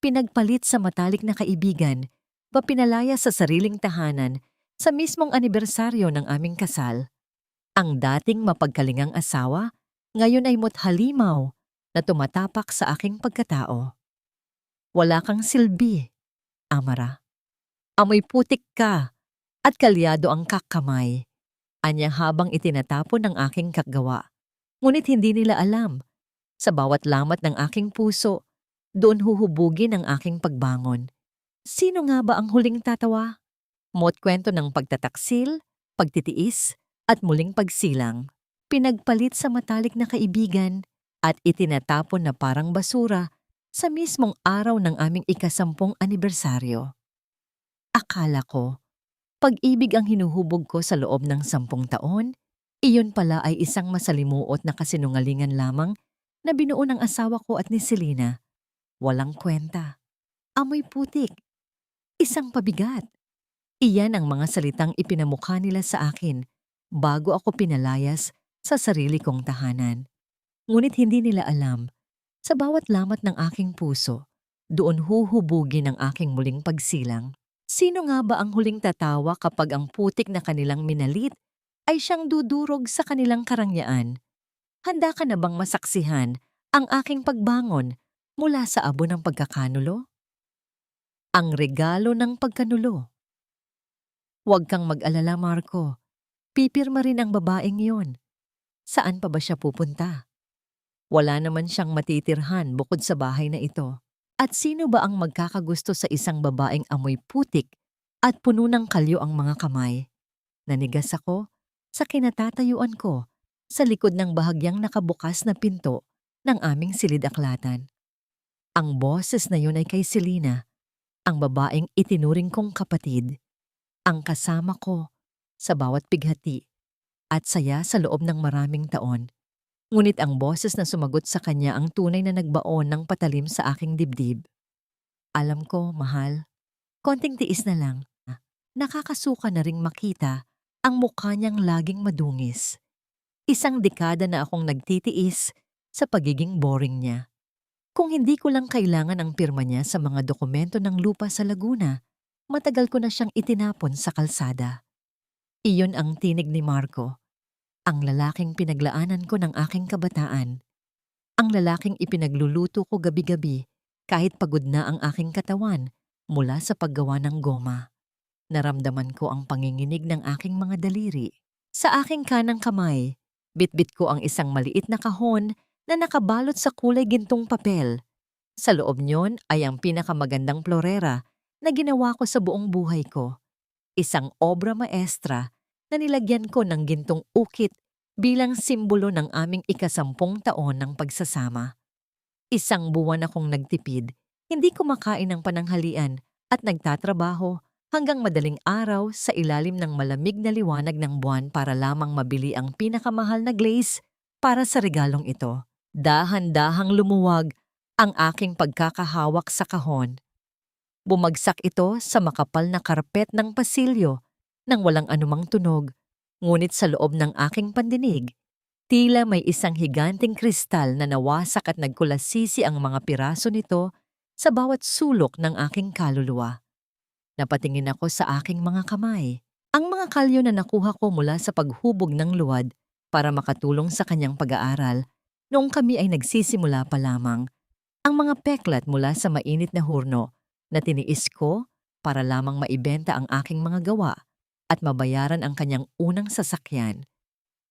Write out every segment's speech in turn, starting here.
pinagpalit sa matalik na kaibigan, ba pinalaya sa sariling tahanan sa mismong anibersaryo ng aming kasal. Ang dating mapagkalingang asawa, ngayon ay mothalimaw na tumatapak sa aking pagkatao. Wala kang silbi, Amara. Amoy putik ka at kalyado ang kakamay. Anya habang itinatapon ng aking kagawa. Ngunit hindi nila alam, sa bawat lamat ng aking puso, doon huhubugin ang aking pagbangon. Sino nga ba ang huling tatawa? Kwento ng pagtataksil, pagtitiis, at muling pagsilang. Pinagpalit sa matalik na kaibigan at itinatapon na parang basura sa mismong araw ng aming ika-10 anibersaryo. Akala ko, pag-ibig ang hinuhubog ko sa loob ng 10 taon, iyon pala ay isang masalimuot na kasinungalingan lamang na binuo ng asawa ko at ni Selena. Walang kwenta. Amoy putik. Isang pabigat. Iyan ang mga salitang ipinamukha nila sa akin bago ako pinalayas sa sarili kong tahanan. Ngunit hindi nila alam, sa bawat lamat ng aking puso, doon huhubugin ang aking muling pagsilang. Sino nga ba ang huling tatawa kapag ang putik na kanilang minalit ay siyang dudurog sa kanilang karangyaan? Handa ka na bang masaksihan ang aking pagbangon mula sa abo ng pagkakanulo? Ang regalo ng pagkanulo. Huwag kang mag-alala, Marco. Pipirma rin ang babaeng yon. Saan pa ba siya pupunta? Wala naman siyang matitirhan bukod sa bahay na ito. At sino ba ang magkakagusto sa isang babaeng amoy putik at puno ng kalyo ang mga kamay? Nanigas ako sa kinatatayuan ko sa likod ng bahagyang nakabukas na pinto ng aming silid-aklatan. Ang boses na yun ay kay Selena, ang babaeng itinuring kong kapatid, ang kasama ko sa bawat pighati at saya sa loob ng maraming taon. Ngunit ang boses na sumagot sa kanya ang tunay na nagbaon ng patalim sa aking dibdib. Alam ko, mahal, konting tiis na lang. Nakakasuka na ring makita ang mukha niyang laging madungis. Isang dekada na akong nagtitiis sa pagiging boring niya. Kung hindi ko lang kailangan ang pirma niya sa mga dokumento ng lupa sa Laguna, matagal ko na siyang itinapon sa kalsada. Iyon ang tinig ni Marco. Ang lalaking pinaglaanan ko ng aking kabataan. Ang lalaking ipinagluluto ko gabi-gabi kahit pagod na ang aking katawan mula sa paggawa ng goma. Naramdaman ko ang panginginig ng aking mga daliri. Sa aking kanang kamay, bitbit ko ang isang maliit na kahon na nakabalot sa kulay gintong papel. Sa loob niyon ay ang pinakamagandang florera na ginawa ko sa buong buhay ko. Isang obra maestra na nilagyan ko ng gintong ukit bilang simbolo ng aming ika-10 taon ng pagsasama. Isang buwan akong nagtipid, hindi kumakain ng pananghalian at nagtatrabaho hanggang madaling araw sa ilalim ng malamig na liwanag ng buwan para lamang mabili ang pinakamahal na glaze para sa regalong ito. Dahan-dahang lumuwag ang aking pagkakahawak sa kahon. Bumagsak ito sa makapal na karpet ng pasilyo nang walang anumang tunog, ngunit sa loob ng aking pandinig, tila may isang higanting kristal na nawasak at nagkulasisi ang mga piraso nito sa bawat sulok ng aking kaluluwa. Napatingin ako sa aking mga kamay, ang mga kalyo na nakuha ko mula sa paghubog ng luwad para makatulong sa kanyang pag-aaral noong kami ay nagsisimula pa lamang, ang mga peklat mula sa mainit na hurno na tiniis ko para lamang maibenta ang aking mga gawa at mabayaran ang kanyang unang sasakyan.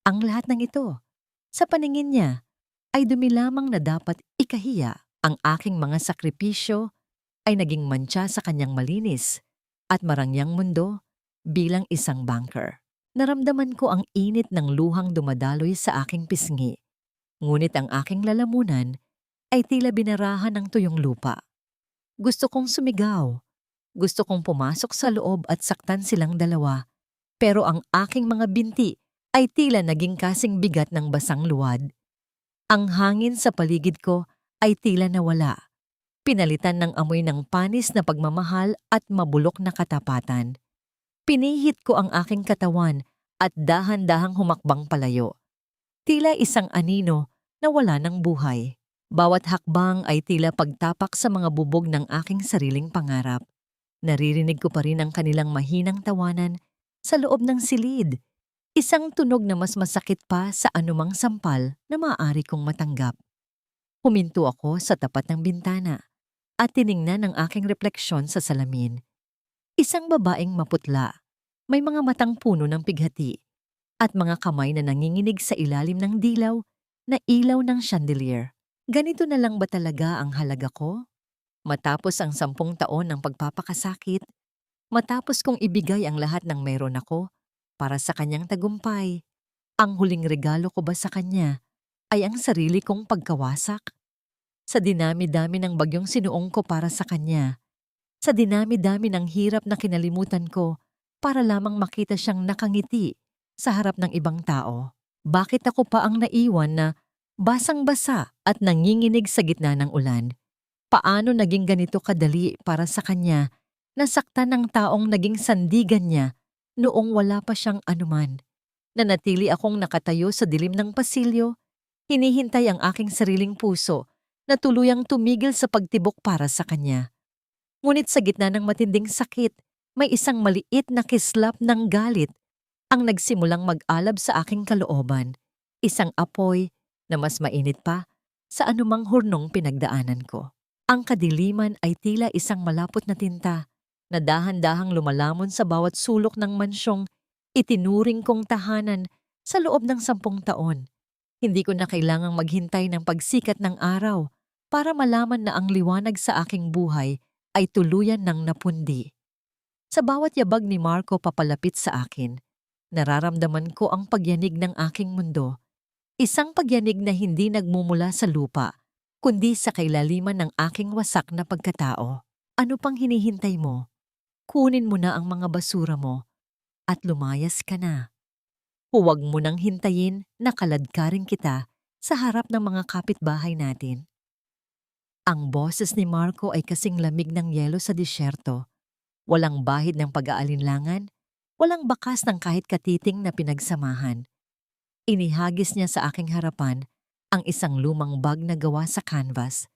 Ang lahat ng ito, sa paningin niya, ay dumi lamang na dapat ikahiya. Ang aking mga sakripisyo ay naging mantsa sa kanyang malinis at marangyang mundo bilang isang banker. Naramdaman ko ang init ng luhang dumadaloy sa aking pisngi, ngunit ang aking lalamunan ay tila binarahan ng tuyong lupa. Gusto kong sumigaw. Gusto kong pumasok sa loob at saktan silang dalawa. Pero ang aking mga binti ay tila naging kasing bigat ng basang luwad. Ang hangin sa paligid ko ay tila nawala. Pinalitan ng amoy ng panis na pagmamahal at mabulok na katapatan. Pinihit ko ang aking katawan at dahan-dahang humakbang palayo. Tila isang anino na wala ng buhay. Bawat hakbang ay tila pagtapak sa mga bubog ng aking sariling pangarap. Naririnig ko pa rin ang kanilang mahinang tawanan sa loob ng silid. Isang tunog na mas masakit pa sa anumang sampal na maaari kong matanggap. Huminto ako sa tapat ng bintana at tiningnan ang aking refleksyon sa salamin. Isang babaeng maputla, may mga matang puno ng pighati at mga kamay na nanginginig sa ilalim ng dilaw na ilaw ng chandelier. Ganito na lang ba talaga ang halaga ko? Matapos ang 10 taon ng pagpapakasakit, matapos kong ibigay ang lahat ng meron ako para sa kanyang tagumpay, ang huling regalo ko ba sa kanya ay ang sarili kong pagkawasak? Sa dinami-dami ng bagyong sinuong ko para sa kanya, sa dinami-dami ng hirap na kinalimutan ko para lamang makita siyang nakangiti sa harap ng ibang tao, bakit ako pa ang naiwan na basang-basa at nanginginig sa gitna ng ulan? Paano naging ganito kadali para sa kanya nasaktan ng taong naging sandigan niya noong wala pa siyang anuman? Nanatili akong nakatayo sa dilim ng pasilyo, hinihintay ang aking sariling puso na tuluyang tumigil sa pagtibok para sa kanya. Ngunit sa gitna ng matinding sakit, may isang maliit na kislap ng galit ang nagsimulang mag-alab sa aking kalooban. Isang apoy na mas mainit pa sa anumang hurnong pinagdaanan ko. Ang kadiliman ay tila isang malapot na tinta na dahan-dahang lumalamon sa bawat sulok ng mansyong itinuring kong tahanan sa loob ng 10 taon. Hindi ko na kailangang maghintay ng pagsikat ng araw para malaman na ang liwanag sa aking buhay ay tuluyan ng napundi. Sa bawat yabag ni Marco papalapit sa akin, nararamdaman ko ang pagyanig ng aking mundo. Isang pagyanig na hindi nagmumula sa lupa, kundi sa kailaliman ng aking wasak na pagkatao. Ano pang hinihintay mo? Kunin mo na ang mga basura mo at lumayas ka na. Huwag mo nang hintayin na kaladkarin kita sa harap ng mga kapitbahay natin. Ang boses ni Marco ay kasing lamig ng yelo sa disyerto. Walang bahid ng pag-aalinlangan, walang bakas ng kahit katiting na pinagsamahan. Inihagis niya sa aking harapan ang isang lumang bag na gawa sa canvas,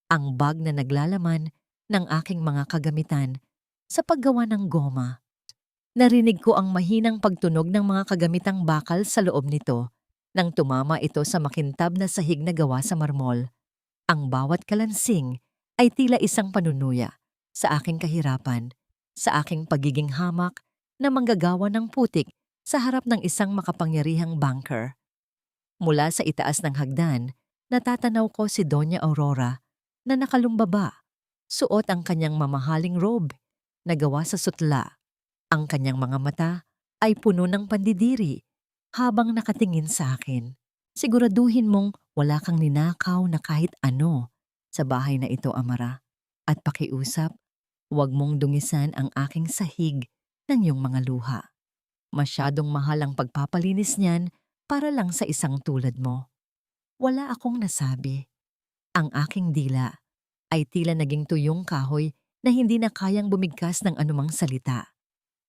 ang bag na naglalaman ng aking mga kagamitan sa paggawa ng goma. Narinig ko ang mahinang pagtunog ng mga kagamitang bakal sa loob nito nang tumama ito sa makintab na sahig na gawa sa marmol. Ang bawat kalansing ay tila isang panunuya sa aking kahirapan, sa aking pagiging hamak na manggagawa ng putik sa harap ng isang makapangyarihang banker. Mula sa itaas ng hagdan, natatanaw ko si Doña Aurora na nakalumbaba, suot ang kanyang mamahaling robe na gawa sa sutla. Ang kanyang mga mata ay puno ng pandidiri habang nakatingin sa akin. Siguraduhin mong wala kang ninakaw na kahit ano sa bahay na ito, Amara. At pakiusap, huwag mong dungisan ang aking sahig ng iyong mga luha. Masyadong mahal ang pagpapalinis niyan para lang sa isang tulad mo. Wala akong nasabi. Ang aking dila ay tila naging tuyong kahoy na hindi na kayang bumigkas ng anumang salita.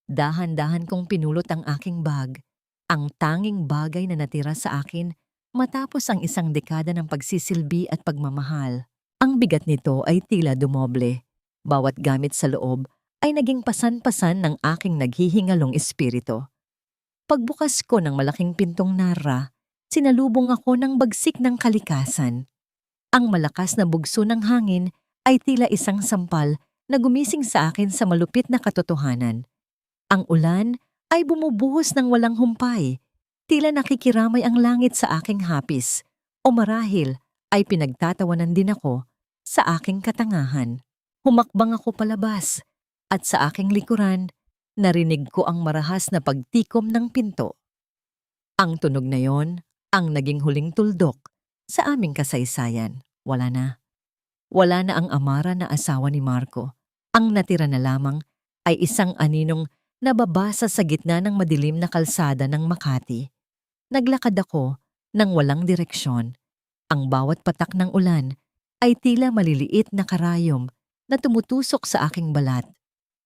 Dahan-dahan kong pinulot ang aking bag, ang tanging bagay na natira sa akin matapos ang isang dekada ng pagsisilbi at pagmamahal. Ang bigat nito ay tila dumoble. Bawat gamit sa loob ay naging pasan-pasan ng aking naghihingalong espiritu. Pagbukas ko ng malaking pintong narra, sinalubong ako ng bagsik ng kalikasan. Ang malakas na bugso ng hangin ay tila isang sampal na gumising sa akin sa malupit na katotohanan. Ang ulan ay bumubuhos ng walang humpay, tila nakikiramay ang langit sa aking hapis, o marahil ay pinagtatawanan din ako sa aking katangahan. Humakbang ako palabas, at sa aking likuran, narinig ko ang marahas na pagtikom ng pinto. Ang tunog na yon, ang naging huling tuldok sa aming kasaysayan. Wala na. Wala na ang Amara na asawa ni Marco. Ang natira na lamang ay isang aninong nababasa sa gitna ng madilim na kalsada ng Makati. Naglakad ako nang walang direksyon. Ang bawat patak ng ulan ay tila maliliit na karayom na tumutusok sa aking balat.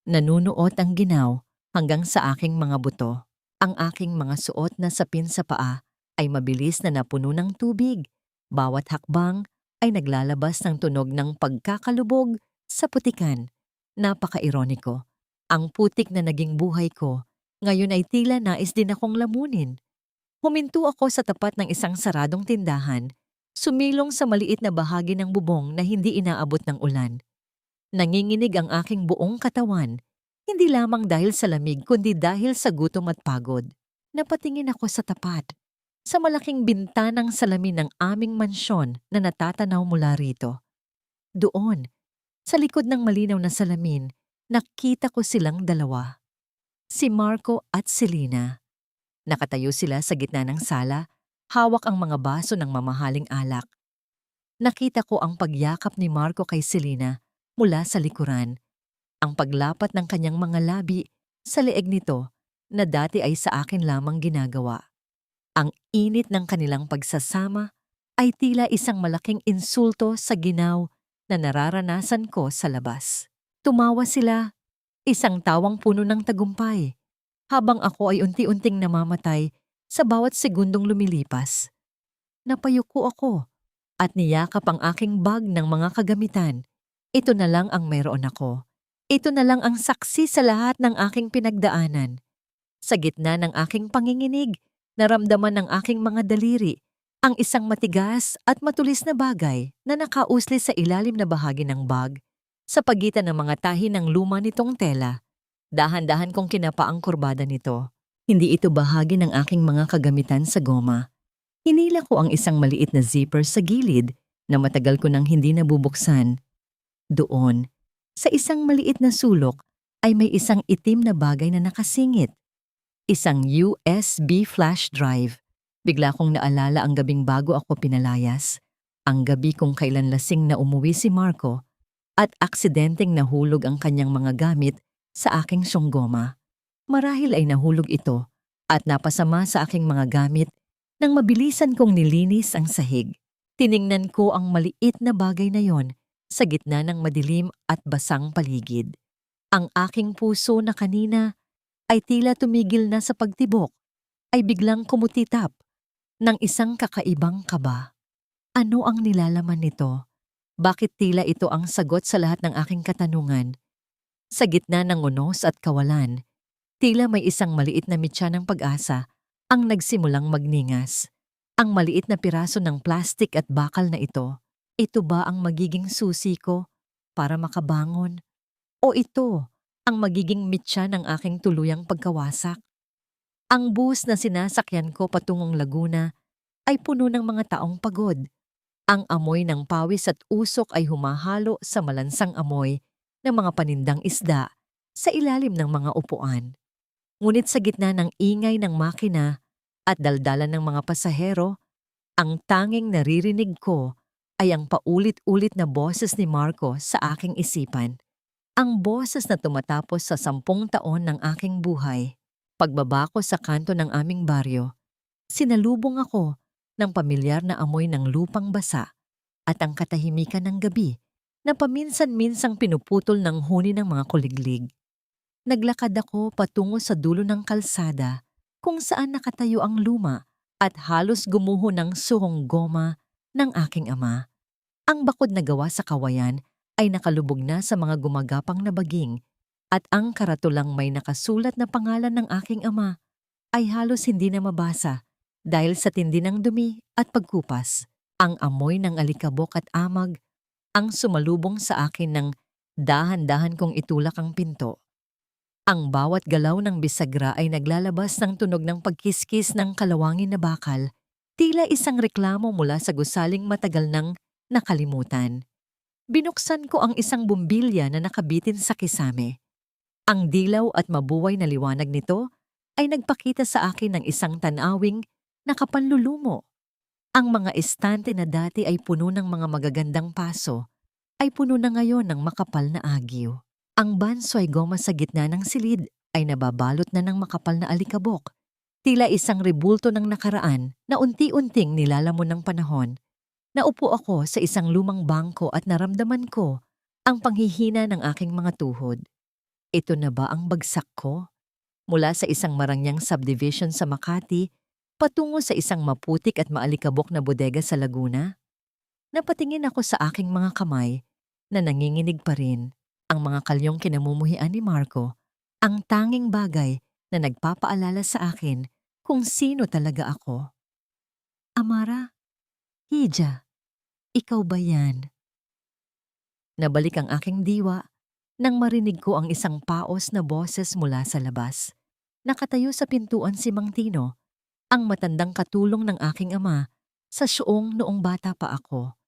Nanunuot ang ginaw hanggang sa aking mga buto. Ang aking mga suot na sapin sa paa ay mabilis na napuno ng tubig. Bawat hakbang ay naglalabas ng tunog ng pagkakalubog sa putikan. Napaka-ironiko. Ang putik na naging buhay ko, ngayon ay tila nais din akong lamunin. Huminto ako sa tapat ng isang saradong tindahan, sumilong sa maliit na bahagi ng bubong na hindi inaabot ng ulan. Nanginginig ang aking buong katawan, hindi lamang dahil sa lamig kundi dahil sa gutom at pagod. Napatingin ako sa tapat, sa malaking bintanang salamin ng aming mansyon na natatanaw mula rito. Doon, sa likod ng malinaw na salamin, nakita ko silang dalawa. Si Marco at Selena. Nakatayo sila sa gitna ng sala, hawak ang mga baso ng mamahaling alak. Nakita ko ang pagyakap ni Marco kay Selena mula sa likuran, ang paglapat ng kanyang mga labi sa leeg nito na dati ay sa akin lamang ginagawa. Ang init ng kanilang pagsasama ay tila isang malaking insulto sa ginaw na nararanasan ko sa labas. Tumawa sila, isang tawang puno ng tagumpay, habang ako ay unti-unting namamatay sa bawat segundong lumilipas. Napayuko ako at niyakap ang aking bag ng mga kagamitan. Ito na lang ang mayroon ako. Ito na lang ang saksi sa lahat ng aking pinagdaanan. Sa gitna ng aking panginginig, naramdaman ng aking mga daliri ang isang matigas at matulis na bagay na nakausli sa ilalim na bahagi ng bag sa pagitan ng mga tahi ng luma nitong tela. Dahan-dahan kong kinapa ang kurbada nito. Hindi ito bahagi ng aking mga kagamitan sa goma. Hinila ko ang isang maliit na zipper sa gilid na matagal ko nang hindi nabubuksan. Doon, sa isang maliit na sulok, ay may isang itim na bagay na nakasingit. Isang USB flash drive. Bigla kong naalala ang gabing bago ako pinalayas. Ang gabi kung kailan lasing na umuwi si Marco at aksidenteng nahulog ang kanyang mga gamit sa aking siyonggoma. Marahil ay nahulog ito at napasama sa aking mga gamit nang mabilisan kong nilinis ang sahig. Tiningnan ko ang maliit na bagay na yon sa gitna ng madilim at basang paligid. Ang aking puso na kanina ay tila tumigil na sa pagtibok, ay biglang kumutitap ng isang kakaibang kaba. Ano ang nilalaman nito? Bakit tila ito ang sagot sa lahat ng aking katanungan? Sa gitna ng unos at kawalan, tila may isang maliit na mitya ng pag-asa ang nagsimulang magningas. Ang maliit na piraso ng plastik at bakal na ito ba ang magiging susi ko para makabangon? O ito ang magiging mitya ng aking tuluyang pagkawasak? Ang bus na sinasakyan ko patungong Laguna ay puno ng mga taong pagod. Ang amoy ng pawis at usok ay humahalo sa malansang amoy ng mga panindang isda sa ilalim ng mga upuan. Ngunit sa gitna ng ingay ng makina at daldalan ng mga pasahero, ang tanging naririnig ko ay ang paulit-ulit na boses ni Marco sa aking isipan. Ang boses na tumatapos sa 10 taon ng aking buhay. Pagbaba ko sa kanto ng aming baryo, sinalubong ako ng pamilyar na amoy ng lupang basa at ang katahimikan ng gabi na paminsan-minsang pinuputol ng huni ng mga kuliglig. Naglakad ako patungo sa dulo ng kalsada kung saan nakatayo ang luma at halos gumuho ng suhong goma ng aking ama. Ang bakod na gawa sa kawayan ay nakalubog na sa mga gumagapang na baging at ang karatulang may nakasulat na pangalan ng aking ama ay halos hindi na mabasa dahil sa tindi ng dumi at pagkupas. Ang amoy ng alikabok at amag ang sumalubong sa akin ng dahan-dahan kong itulak ang pinto. Ang bawat galaw ng bisagra ay naglalabas ng tunog ng pagkiskis ng kalawangin na bakal, tila isang reklamo mula sa gusaling matagal nang nakalimutan. Binuksan ko ang isang bumbilya na nakabitin sa kisame. Ang dilaw at mabuway na liwanag nito ay nagpakita sa akin ng isang tanawing nakapanlulumo. Ang mga estante na dati ay puno ng mga magagandang paso, ay puno na ngayon ng makapal na agiw. Ang banso ay goma sa gitna ng silid ay nababalot na ng makapal na alikabok. Tila isang rebulto ng nakaraan na unti-unting nilalamon ng panahon. Naupo ako sa isang lumang bangko at naramdaman ko ang panghihina ng aking mga tuhod. Ito na ba ang bagsak ko? Mula sa isang marangyang subdivision sa Makati, patungo sa isang maputik at maalikabok na bodega sa Laguna? Napatingin ako sa aking mga kamay na nanginginig pa rin. Ang mga kalyong kinamumuhian ni Marco, ang tanging bagay na nagpapaalala sa akin kung sino talaga ako. Amara, Hija, ikaw ba yan? Nabalik ang aking diwa nang marinig ko ang isang paos na boses mula sa labas. Nakatayo sa pintuan si Mang Tino, ang matandang katulong ng aking ama sa siyong noong bata pa ako.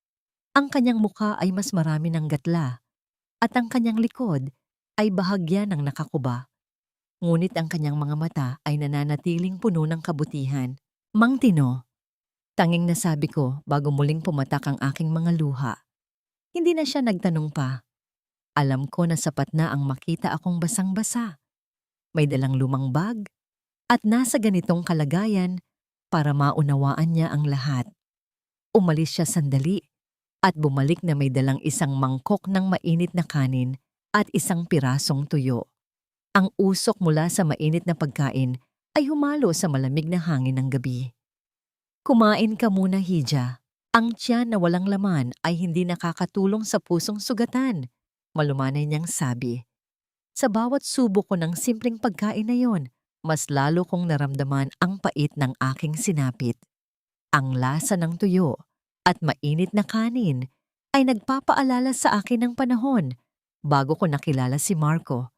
Ang kanyang mukha ay mas marami ng gatla at ang kanyang likod ay bahagya ng nakakuba. Ngunit ang kanyang mga mata ay nananatiling puno ng kabutihan. Mang Tino, tanging nasabi ko bago muling pumatak ang aking mga luha. Hindi na siya nagtanong pa. Alam ko na sapat na ang makita akong basang-basa. May dalang lumang bag at nasa ganitong kalagayan para maunawaan niya ang lahat. Umalis siya sandali at bumalik na may dalang isang mangkok ng mainit na kanin at isang pirasong tuyo. Ang usok mula sa mainit na pagkain ay humalo sa malamig na hangin ng gabi. Kumain ka muna, Hija. Ang tiyan na walang laman ay hindi nakakatulong sa pusong sugatan, malumanay niyang sabi. Sa bawat subo ko ng simpleng pagkain na yon, mas lalo kong naramdaman ang pait ng aking sinapit. Ang lasa ng tuyo at mainit na kanin ay nagpapaalala sa akin ng panahon bago ko nakilala si Marco.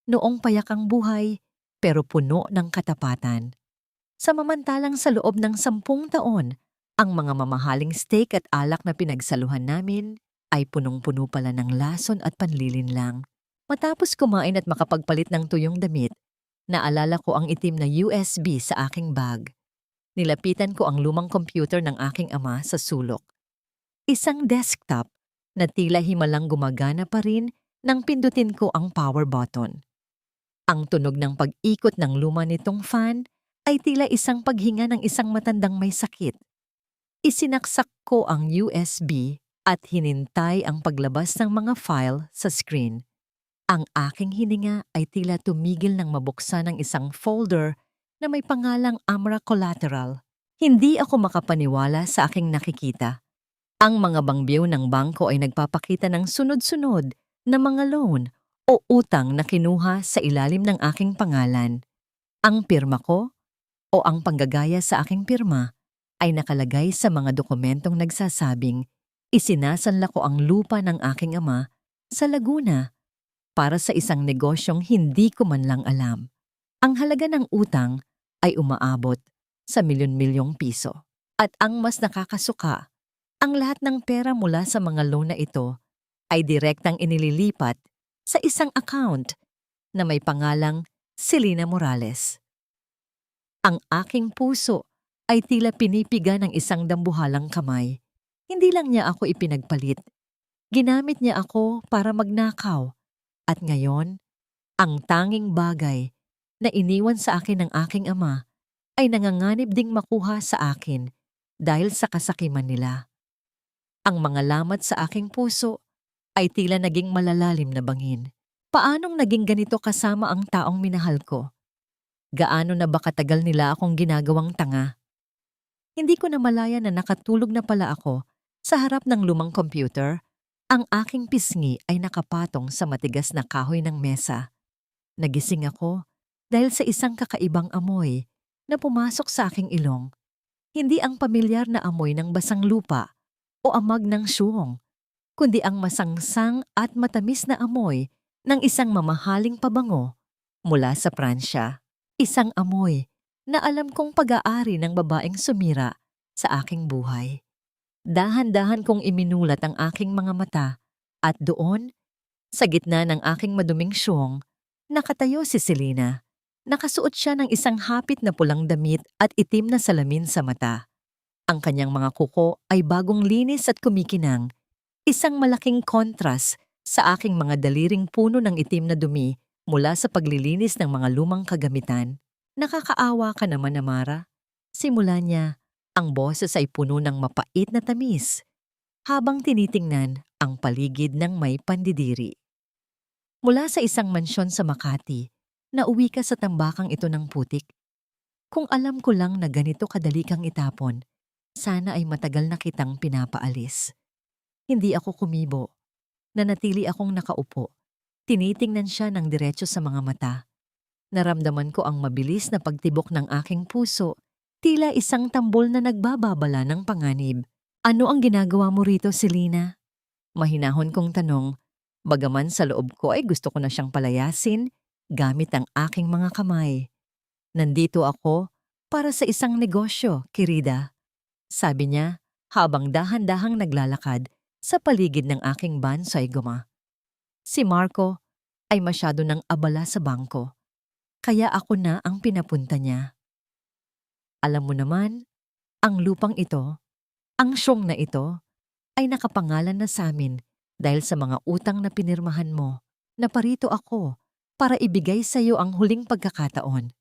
Noong payak ang buhay pero puno ng katapatan. Samamantalang sa loob ng 10 taon, ang mga mamahaling steak at alak na pinagsaluhan namin ay punong-puno pala ng lason at panlilinlang. Matapos kumain at makapagpalit ng tuyong damit, naalala ko ang itim na USB sa aking bag. Nilapitan ko ang lumang computer ng aking ama sa sulok. Isang desktop na tila himalang gumagana pa rin nang pindutin ko ang power button. Ang tunog ng pag-ikot ng luma nitong fan ay tila isang paghinga ng isang matandang may sakit. Isinaksak ko ang USB at hinintay ang paglabas ng mga file sa screen. Ang aking hininga ay tila tumigil nang mabuksan ng isang folder na may pangalang Amra Collateral. Hindi ako makapaniwala sa aking nakikita. Ang mga bangbiyo ng bangko ay nagpapakita ng sunod-sunod na mga loan o utang na kinuha sa ilalim ng aking pangalan. Ang pirma ko o ang panggagaya sa aking pirma ay nakalagay sa mga dokumentong nagsasabing isinasanla ko ang lupa ng aking ama sa Laguna para sa isang negosyong hindi ko man lang alam. Ang halaga ng utang ay umaabot sa milyon-milyong piso. At ang mas nakakasuka, ang lahat ng pera mula sa mga loan na ito ay direktang inililipat sa isang account na may pangalang Selena Morales. Ang aking puso ay tila pinipiga ng isang dambuhalang kamay. Hindi lang niya ako ipinagpalit. Ginamit niya ako para magnakaw. At ngayon, ang tanging bagay na iniwan sa akin ng aking ama ay nanganganib ding makuha sa akin dahil sa kasakiman nila. Ang mga lamat sa aking puso ay tila naging malalalim na bangin. Paanong naging ganito kasama ang taong minahal ko? Gaano na ba katagal nila akong ginagawang tanga? Hindi ko na malaya na nakatulog na pala ako sa harap ng lumang computer. Ang aking pisngi ay nakapatong sa matigas na kahoy ng mesa. Nagising ako dahil sa isang kakaibang amoy na pumasok sa aking ilong. Hindi ang pamilyar na amoy ng basang lupa o amag ng syuong, kundi ang masangsang at matamis na amoy ng isang mamahaling pabango mula sa Pransya. Isang amoy na alam kong pag-aari ng babaeng sumira sa aking buhay. Dahan-dahan kong iminulat ang aking mga mata at doon, sa gitna ng aking maduming syong, nakatayo si Selena. Nakasuot siya ng isang hapit na pulang damit at itim na salamin sa mata. Ang kanyang mga kuko ay bagong linis at kumikinang, isang malaking kontras sa aking mga daliring puno ng itim na dumi mula sa paglilinis ng mga lumang kagamitan. Nakakaawa ka naman, Amara. Simula niya, ang boses ay puno ng mapait na tamis, habang tinitingnan ang paligid ng may pandidiri. Mula sa isang mansyon sa Makati, nauwi ka sa tambakang ito ng putik. Kung alam ko lang na ganito kadali kang itapon, sana ay matagal na kitang pinapaalis. Hindi ako kumibo. Nanatili akong nakaupo. Tinitingnan siya ng diretso sa mga mata. Naramdaman ko ang mabilis na pagtibok ng aking puso, tila isang tambol na nagbababala ng panganib. Ano ang ginagawa mo rito, Selena? Mahinahon kong tanong, bagaman sa loob ko ay gusto ko na siyang palayasin gamit ang aking mga kamay. Nandito ako para sa isang negosyo, Kirida. Sabi niya habang dahan-dahang naglalakad sa paligid ng aking bansay guma. Si Marco ay masyado nang abala sa bangko, kaya ako na ang pinapunta niya. Alam mo naman, ang lupang ito, ang siyong na ito, ay nakapangalan na sa amin dahil sa mga utang na pinirmahan mo. Naparito ako para ibigay sa iyo ang huling pagkakataon.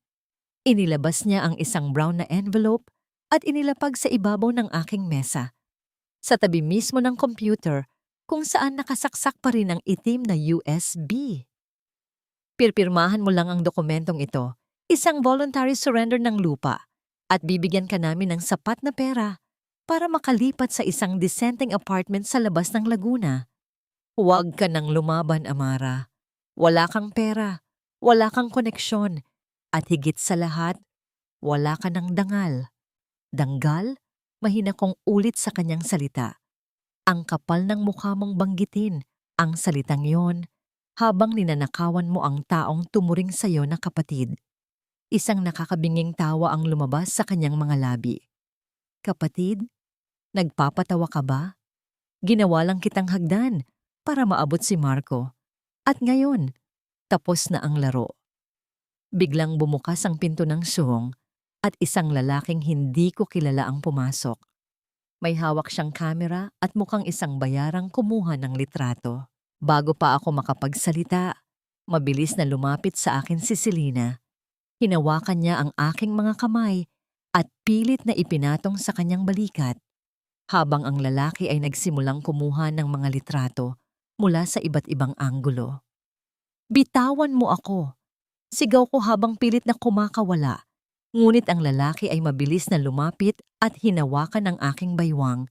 Inilabas niya ang isang brown na envelope at inilapag sa ibabaw ng aking mesa. Sa tabi mismo ng computer kung saan nakasaksak pa rin ang itim na USB. Pirpirmahan mo lang ang dokumentong ito, isang voluntary surrender ng lupa, at bibigyan ka namin ng sapat na pera para makalipat sa isang dissenting apartment sa labas ng Laguna. Huwag ka nang lumaban, Amara. Wala kang pera, wala kang koneksyon, at higit sa lahat, wala ka ng dangal. Danggal? Mahina kong ulit sa kanyang salita. Ang kapal ng mukha mong banggitin ang salitang yon habang ninanakawan mo ang taong tumuring sa'yo na kapatid. Isang nakakabinging tawa ang lumabas sa kanyang mga labi. Kapatid? Nagpapatawa ka ba? Ginawa lang kitang hagdan para maabot si Marco. At ngayon, tapos na ang laro. Biglang bumukas ang pinto ng suhong at isang lalaking hindi ko kilala ang pumasok. May hawak siyang kamera at mukhang isang bayarang kumuha ng litrato. Bago pa ako makapagsalita, mabilis na lumapit sa akin si Selena. Hinawakan niya ang aking mga kamay at pilit na ipinatong sa kanyang balikat, habang ang lalaki ay nagsimulang kumuha ng mga litrato mula sa iba't ibang anggulo. Bitawan mo ako! Sigaw ko habang pilit na kumakawala. Ngunit ang lalaki ay mabilis na lumapit at hinawakan ang aking baywang.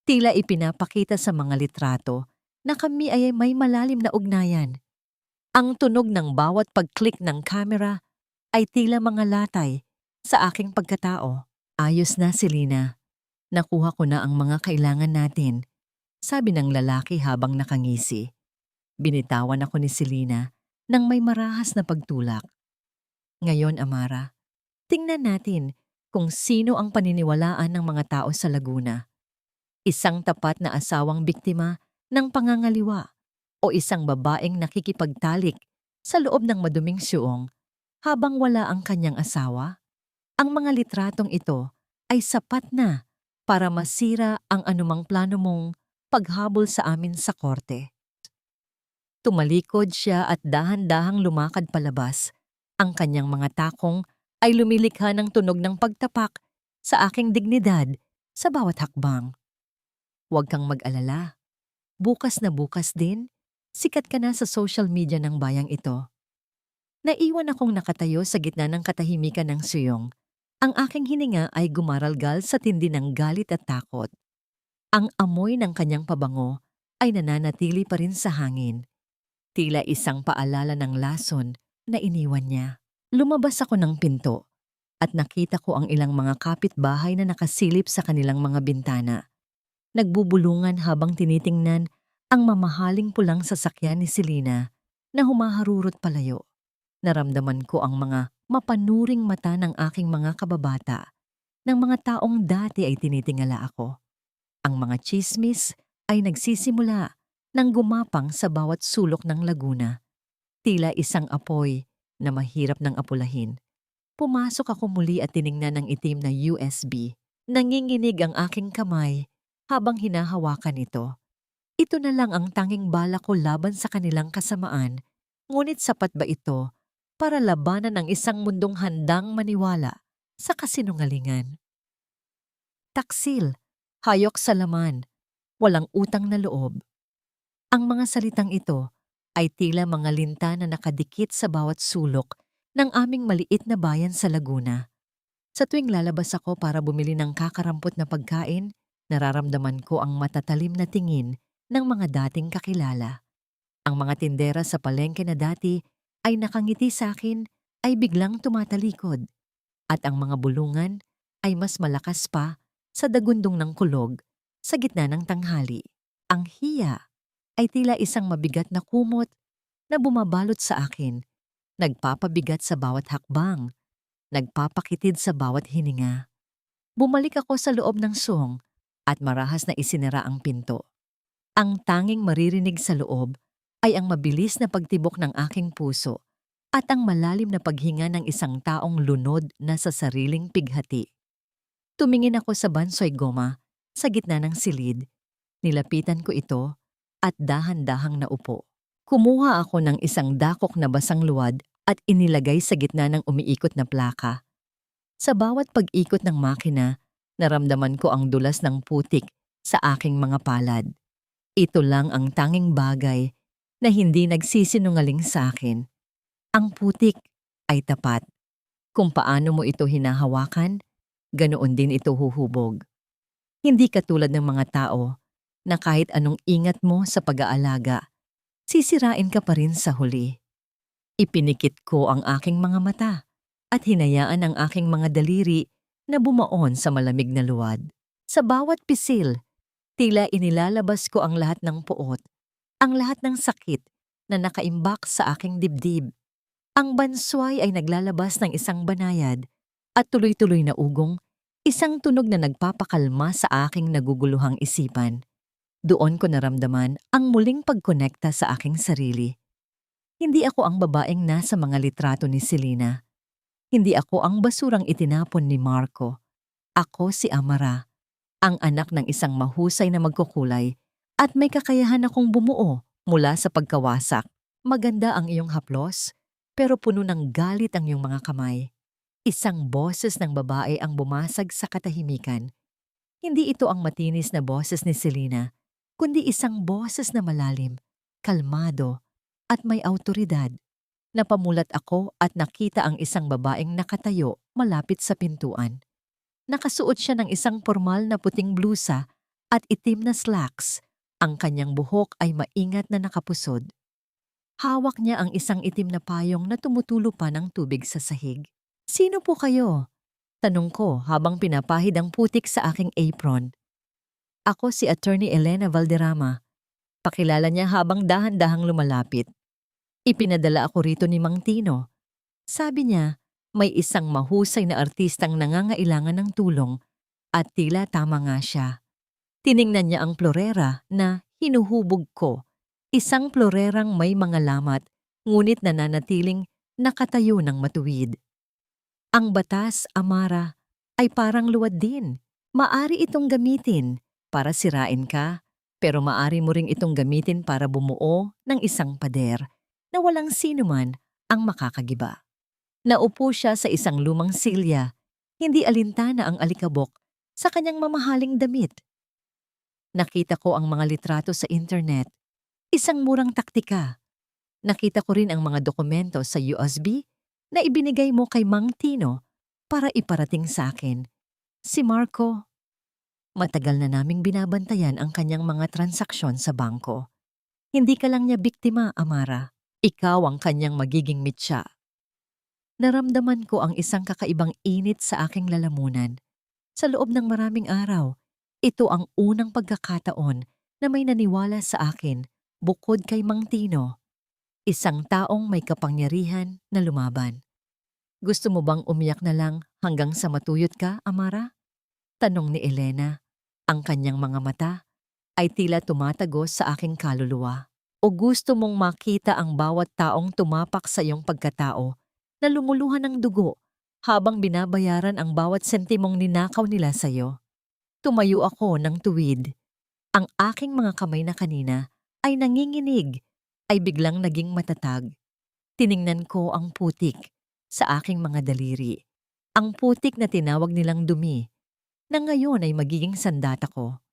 Tila ipinapakita sa mga litrato na kami ay may malalim na ugnayan. Ang tunog ng bawat pag-click ng camera ay tila mga latay sa aking pagkatao. Ayos na, Selena. Nakuha ko na ang mga kailangan natin, sabi ng lalaki habang nakangisi. Binitawan ako ni Selena nang may marahas na pagtulak. Ngayon, Amara, tingnan natin kung sino ang paniniwalaan ng mga tao sa Laguna. Isang tapat na asawang biktima ng pangangaliwa o isang babaeng nakikipagtalik sa loob ng maduming suong habang wala ang kanyang asawa? Ang mga litratong ito ay sapat na para masira ang anumang plano mong paghabol sa amin sa korte. Tumalikod siya at dahan-dahang lumakad palabas. Ang kanyang mga takong ay lumilikha ng tunog ng pagtapak sa aking dignidad sa bawat hakbang. Huwag kang mag-alala. Bukas na bukas din, sikat ka na sa social media ng bayang ito. Naiwan akong nakatayo sa gitna ng katahimikan ng suyong. Ang aking hininga ay gumaralgal sa tindi ng galit at takot. Ang amoy ng kanyang pabango ay nananatili pa rin sa hangin. Tila isang paalala ng lason na iniwan niya. Lumabas ako ng pinto at nakita ko ang ilang mga kapitbahay na nakasilip sa kanilang mga bintana. Nagbubulungan habang tinitingnan ang mamahaling pulang sasakyan ni Selena na humaharurot palayo. Naramdaman ko ang mga mapanuring mata ng aking mga kababata, ng mga taong dati ay tinitingala ako. Ang mga tsismis ay nagsisimula nang gumapang sa bawat sulok ng Laguna. Tila isang apoy na mahirap ng apulahin. Pumasok ako muli at tiningnan ang itim na USB. Nanginginig ang aking kamay habang hinahawakan ito. Ito na lang ang tanging bala ko laban sa kanilang kasamaan, ngunit sapat ba ito para labanan ang isang mundong handang maniwala sa kasinungalingan? Taksil, hayok sa laman, walang utang na loob. Ang mga salitang ito ay tila mga linta na nakadikit sa bawat sulok ng aming maliit na bayan sa Laguna. Sa tuwing lalabas ako para bumili ng kakarampot na pagkain, nararamdaman ko ang matatalim na tingin ng mga dating kakilala. Ang mga tindera sa palengke na dati ay nakangiti sa akin ay biglang tumatalikod at ang mga bulungan ay mas malakas pa sa dagundong ng kulog sa gitna ng tanghali. Ang hiya ay tila isang mabigat na kumot na bumabalot sa akin, nagpapabigat sa bawat hakbang, nagpapakitid sa bawat hininga. Bumalik ako sa loob ng song at marahas na isinara ang pinto. Ang tanging maririnig sa loob ay ang mabilis na pagtibok ng aking puso at ang malalim na paghinga ng isang taong lunod na sa sariling pighati. Tumingin ako sa bansoy goma sa gitna ng silid. Nilapitan ko ito at dahan-dahang naupo. Kumuha ako ng isang dakok na basang luwad at inilagay sa gitna ng umiikot na plaka. Sa bawat pag-ikot ng makina, naramdaman ko ang dulas ng putik sa aking mga palad. Ito lang ang tanging bagay na hindi nagsisinungaling sa akin. Ang putik ay tapat. Kung paano mo ito hinahawakan, ganoon din ito huhubog. Hindi katulad ng mga tao na kahit anong ingat mo sa pag-aalaga, sisirain ka pa rin sa huli. Ipinikit ko ang aking mga mata at hinayaan ang aking mga daliri na bumaon sa malamig na luwad. Sa bawat pisil, tila inilalabas ko ang lahat ng puot, ang lahat ng sakit na nakaimbak sa aking dibdib. Ang bansway ay naglalabas ng isang banayad at tuloy-tuloy na ugong, isang tunog na nagpapakalma sa aking naguguluhang isipan. Doon ko naramdaman ang muling pagkonekta sa aking sarili. Hindi ako ang babaeng nasa mga litrato ni Selena. Hindi ako ang basurang itinapon ni Marco. Ako si Amara, ang anak ng isang mahusay na magkukulay at may kakayahan akong bumuo mula sa pagkawasak. Maganda ang iyong haplos, pero puno ng galit ang iyong mga kamay. Isang boses ng babae ang bumasag sa katahimikan. Hindi ito ang matinis na boses ni Selena, kundi isang boses na malalim, kalmado, at may awtoridad. Napamulat ako at nakita ang isang babaeng nakatayo malapit sa pintuan. Nakasuot siya ng isang formal na puting blusa at itim na slacks. Ang kanyang buhok ay maingat na nakapusod. Hawak niya ang isang itim na payong na tumutulo pa ng tubig sa sahig. "Sino po kayo?" tanong ko habang pinapahid ang putik sa aking apron. "Ako si Attorney Elena Valderrama." Pakilala niya habang dahan-dahang lumalapit. "Ipinadala ako rito ni Mang Tino." Sabi niya, may isang mahusay na artistang nangangailangan ng tulong at tila tama nga siya. Tiningnan niya ang plorera na hinuhubog ko. Isang plorerang may mga lamat, ngunit nananatiling nakatayo ng matuwid. Ang batas, Amara, ay parang luwad din. Maari itong gamitin para sirain ka, pero maari mo ring itong gamitin para bumuo ng isang pader na walang sinuman ang makakagiba. Naupo siya sa isang lumang silya, hindi alintana ang alikabok sa kanyang mamahaling damit. Nakita ko ang mga litrato sa internet, isang murang taktika. Nakita ko rin ang mga dokumento sa USB na ibinigay mo kay Mang Tino para iparating sa akin. Si Marco, matagal na naming binabantayan ang kanyang mga transaksyon sa bangko. Hindi ka lang niya biktima, Amara. Ikaw ang kanyang magiging mitya. Naramdaman ko ang isang kakaibang init sa aking lalamunan. Sa loob ng maraming araw, ito ang unang pagkakataon na may naniwala sa akin bukod kay Mang Tino. Isang taong may kapangyarihan na lumaban. "Gusto mo bang umiyak na lang hanggang sa matuyot ka, Amara?" tanong ni Elena. Ang kanyang mga mata ay tila tumatagos sa aking kaluluwa. "O gusto mong makita ang bawat taong tumapak sa iyong pagkatao na lumuluhan ng dugo habang binabayaran ang bawat sentimong ninakaw nila sa iyo?" Tumayo ako ng tuwid. Ang aking mga kamay na kanina ay nanginginig ay biglang naging matatag. Tiningnan ko ang putik sa aking mga daliri. Ang putik na tinawag nilang dumi, na ngayon ay magiging sandata ko.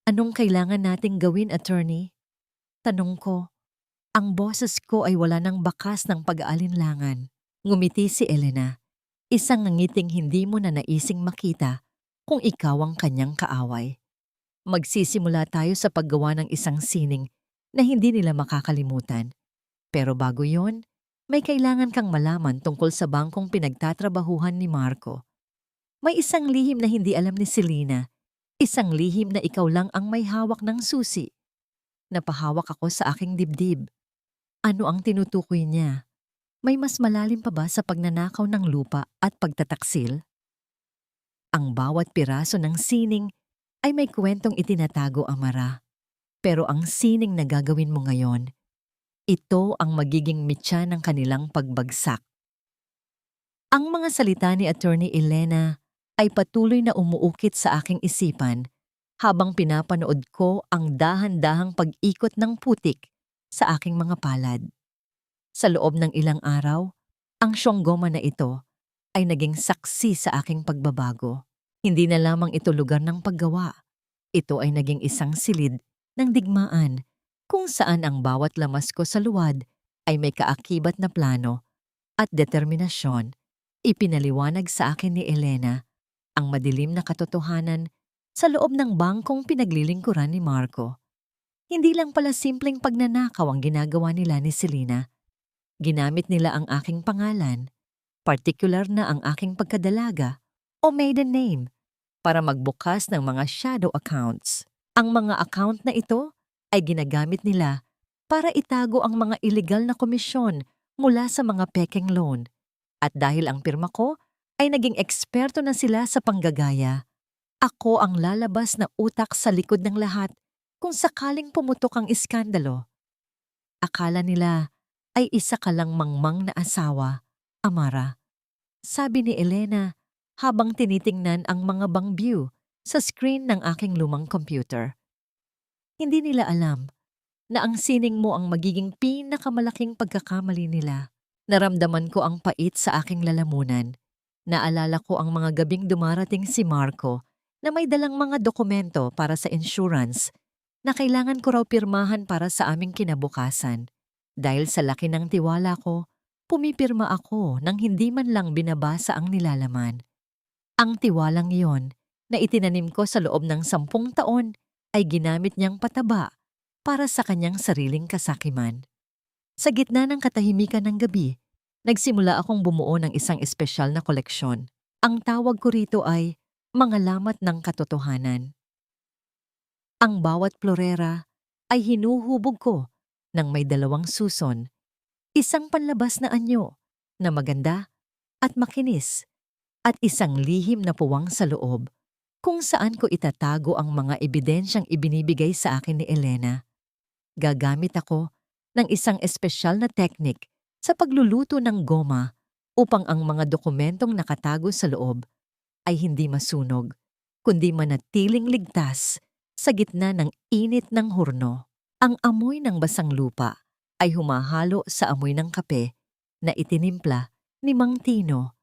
"Anong kailangan nating gawin, attorney?" tanong ko. Ang boses ko ay wala ng bakas ng pag-aalinlangan. Ngumiti si Elena, isang ngiting hindi mo na naising makita kung ikaw ang kanyang kaaway. Magsisimula tayo sa paggawa ng isang sining na hindi nila makakalimutan. Pero bago yon, may kailangan kang malaman tungkol sa bangkong pinagtatrabahuhan ni Marco. May isang lihim na hindi alam ni Selena. Isang lihim na ikaw lang ang may hawak ng susi. Napahawak ako sa aking dibdib. Ano ang tinutukoy niya? May mas malalim pa ba sa pagnanakaw ng lupa at pagtataksil? Ang bawat piraso ng sining ay may kwentong itinatago, Amara. Pero ang sining na gagawin mo ngayon, ito ang magiging mitya ng kanilang pagbagsak. Ang mga salita ni Attorney Elena ay patuloy na umuukit sa aking isipan habang pinapanood ko ang dahan-dahang pag-ikot ng putik sa aking mga palad. Sa loob ng ilang araw, ang siyonggoma na ito ay naging saksi sa aking pagbabago. Hindi na lamang ito lugar ng paggawa. Ito ay naging isang silid ng digmaan kung saan ang bawat lamas ko sa luwad ay may kaakibat na plano at determinasyon. Ipinaliwanag sa akin ni Elena ang madilim na katotohanan sa loob ng bangkong pinaglilingkuran ni Marco. Hindi lang pala simpleng pagnanakaw ang ginagawa nila ni Selena. Ginamit nila ang aking pangalan, partikular na ang aking pagkadalaga o maiden name, para magbukas ng mga shadow accounts. Ang mga account na ito ay ginagamit nila para itago ang mga illegal na komisyon mula sa mga pekeng loan. At dahil ang pirma ko ay naging eksperto na sila sa panggagaya, ako ang lalabas na utak sa likod ng lahat kung sakaling pumutok ang iskandalo. Akala nila ay isa ka lang mangmang na asawa, Amara. Sabi ni Elena habang tinitingnan ang mga bangview sa screen ng aking lumang computer. Hindi nila alam na ang sining mo ang magiging pinakamalaking pagkakamali nila. Naramdaman ko ang pait sa aking lalamunan. Naalala ko ang mga gabing dumarating si Marco na may dalang mga dokumento para sa insurance na kailangan ko raw pirmahan para sa aming kinabukasan. Dahil sa laki ng tiwala ko, pumipirma ako nang hindi man lang binabasa ang nilalaman. Ang tiwalang iyon na itinanim ko sa loob ng 10 taon ay ginamit niyang pataba para sa kanyang sariling kasakiman. Sa gitna ng katahimikan ng gabi, nagsimula akong bumuo ng isang espesyal na koleksyon. Ang tawag ko rito ay mga lamat ng katotohanan. Ang bawat florera ay hinuhubog ko ng may 2 suson, isang panlabas na anyo na maganda at makinis at isang lihim na puwang sa loob kung saan ko itatago ang mga ebidensyang ibinibigay sa akin ni Elena. Gagamit ako ng isang espesyal na teknik sa pagluluto ng goma upang ang mga dokumentong nakatago sa loob ay hindi masunog, kundi manatiling ligtas sa gitna ng init ng hurno. Ang amoy ng basang lupa ay humahalo sa amoy ng kape na itinimpla ni Mang Tino.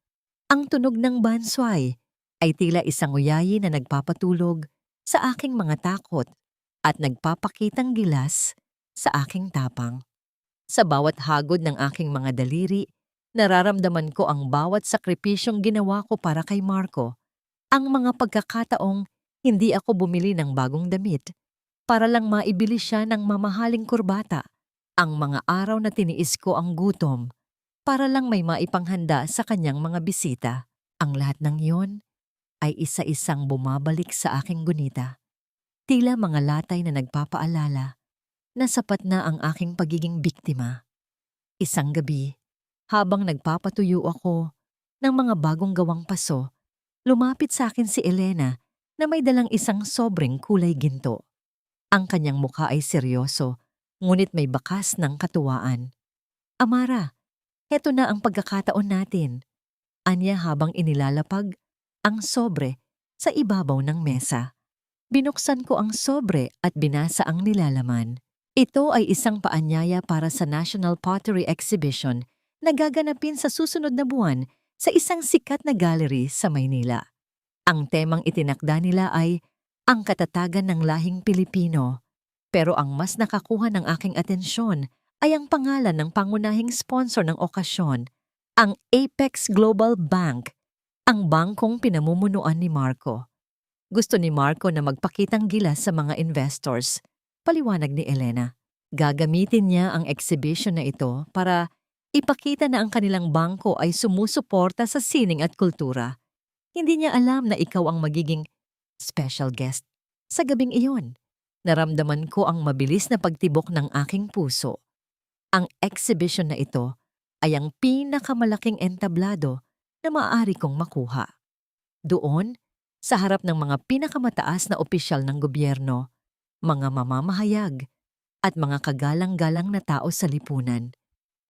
Ang tunog ng bansway ay tila isang uyayi na nagpapatulog sa aking mga takot at nagpapakitang gilas sa aking tapang. Sa bawat hagod ng aking mga daliri, nararamdaman ko ang bawat sakripisyong ginawa ko para kay Marco. Ang mga pagkakataong hindi ako bumili ng bagong damit para lang maibili siya ng mamahaling kurbata. Ang mga araw na tiniis ko ang gutom para lang may maipanghanda sa kanyang mga bisita. Ang lahat ng iyon ay isa-isang bumabalik sa aking gunita. Tila mga latay na nagpapaalala na sapat na ang aking pagiging biktima. Isang gabi, habang nagpapatuyo ako ng mga bagong gawang paso, lumapit sa akin si Elena na may dalang isang sobreng kulay ginto. Ang kanyang mukha ay seryoso, ngunit may bakas ng katuwaan. Amara, heto na ang pagkakataon natin. Anya habang inilalapag ang sobre sa ibabaw ng mesa. Binuksan ko ang sobre at binasa ang nilalaman. Ito ay isang paanyaya para sa National Pottery Exhibition na gaganapin sa susunod na buwan sa isang sikat na gallery sa Maynila. Ang temang itinakda nila ay ang katatagan ng lahing Pilipino. Pero ang mas nakakuha ng aking atensyon ay ang pangalan ng pangunahing sponsor ng okasyon, ang Apex Global Bank, ang bangkong pinamumunuan ni Marco. Gusto ni Marco na magpakitang gilas sa mga investors. Paliwanag ni Elena. Gagamitin niya ang exhibition na ito para ipakita na ang kanilang bangko ay sumusuporta sa sining at kultura. Hindi niya alam na ikaw ang magiging special guest. Sa gabing iyon, naramdaman ko ang mabilis na pagtibok ng aking puso. Ang exhibition na ito ay ang pinakamalaking entablado na maaari kong makuha. Doon, sa harap ng mga pinakamataas na opisyal ng gobyerno, mga mamamahayag, at mga kagalang-galang na tao sa lipunan,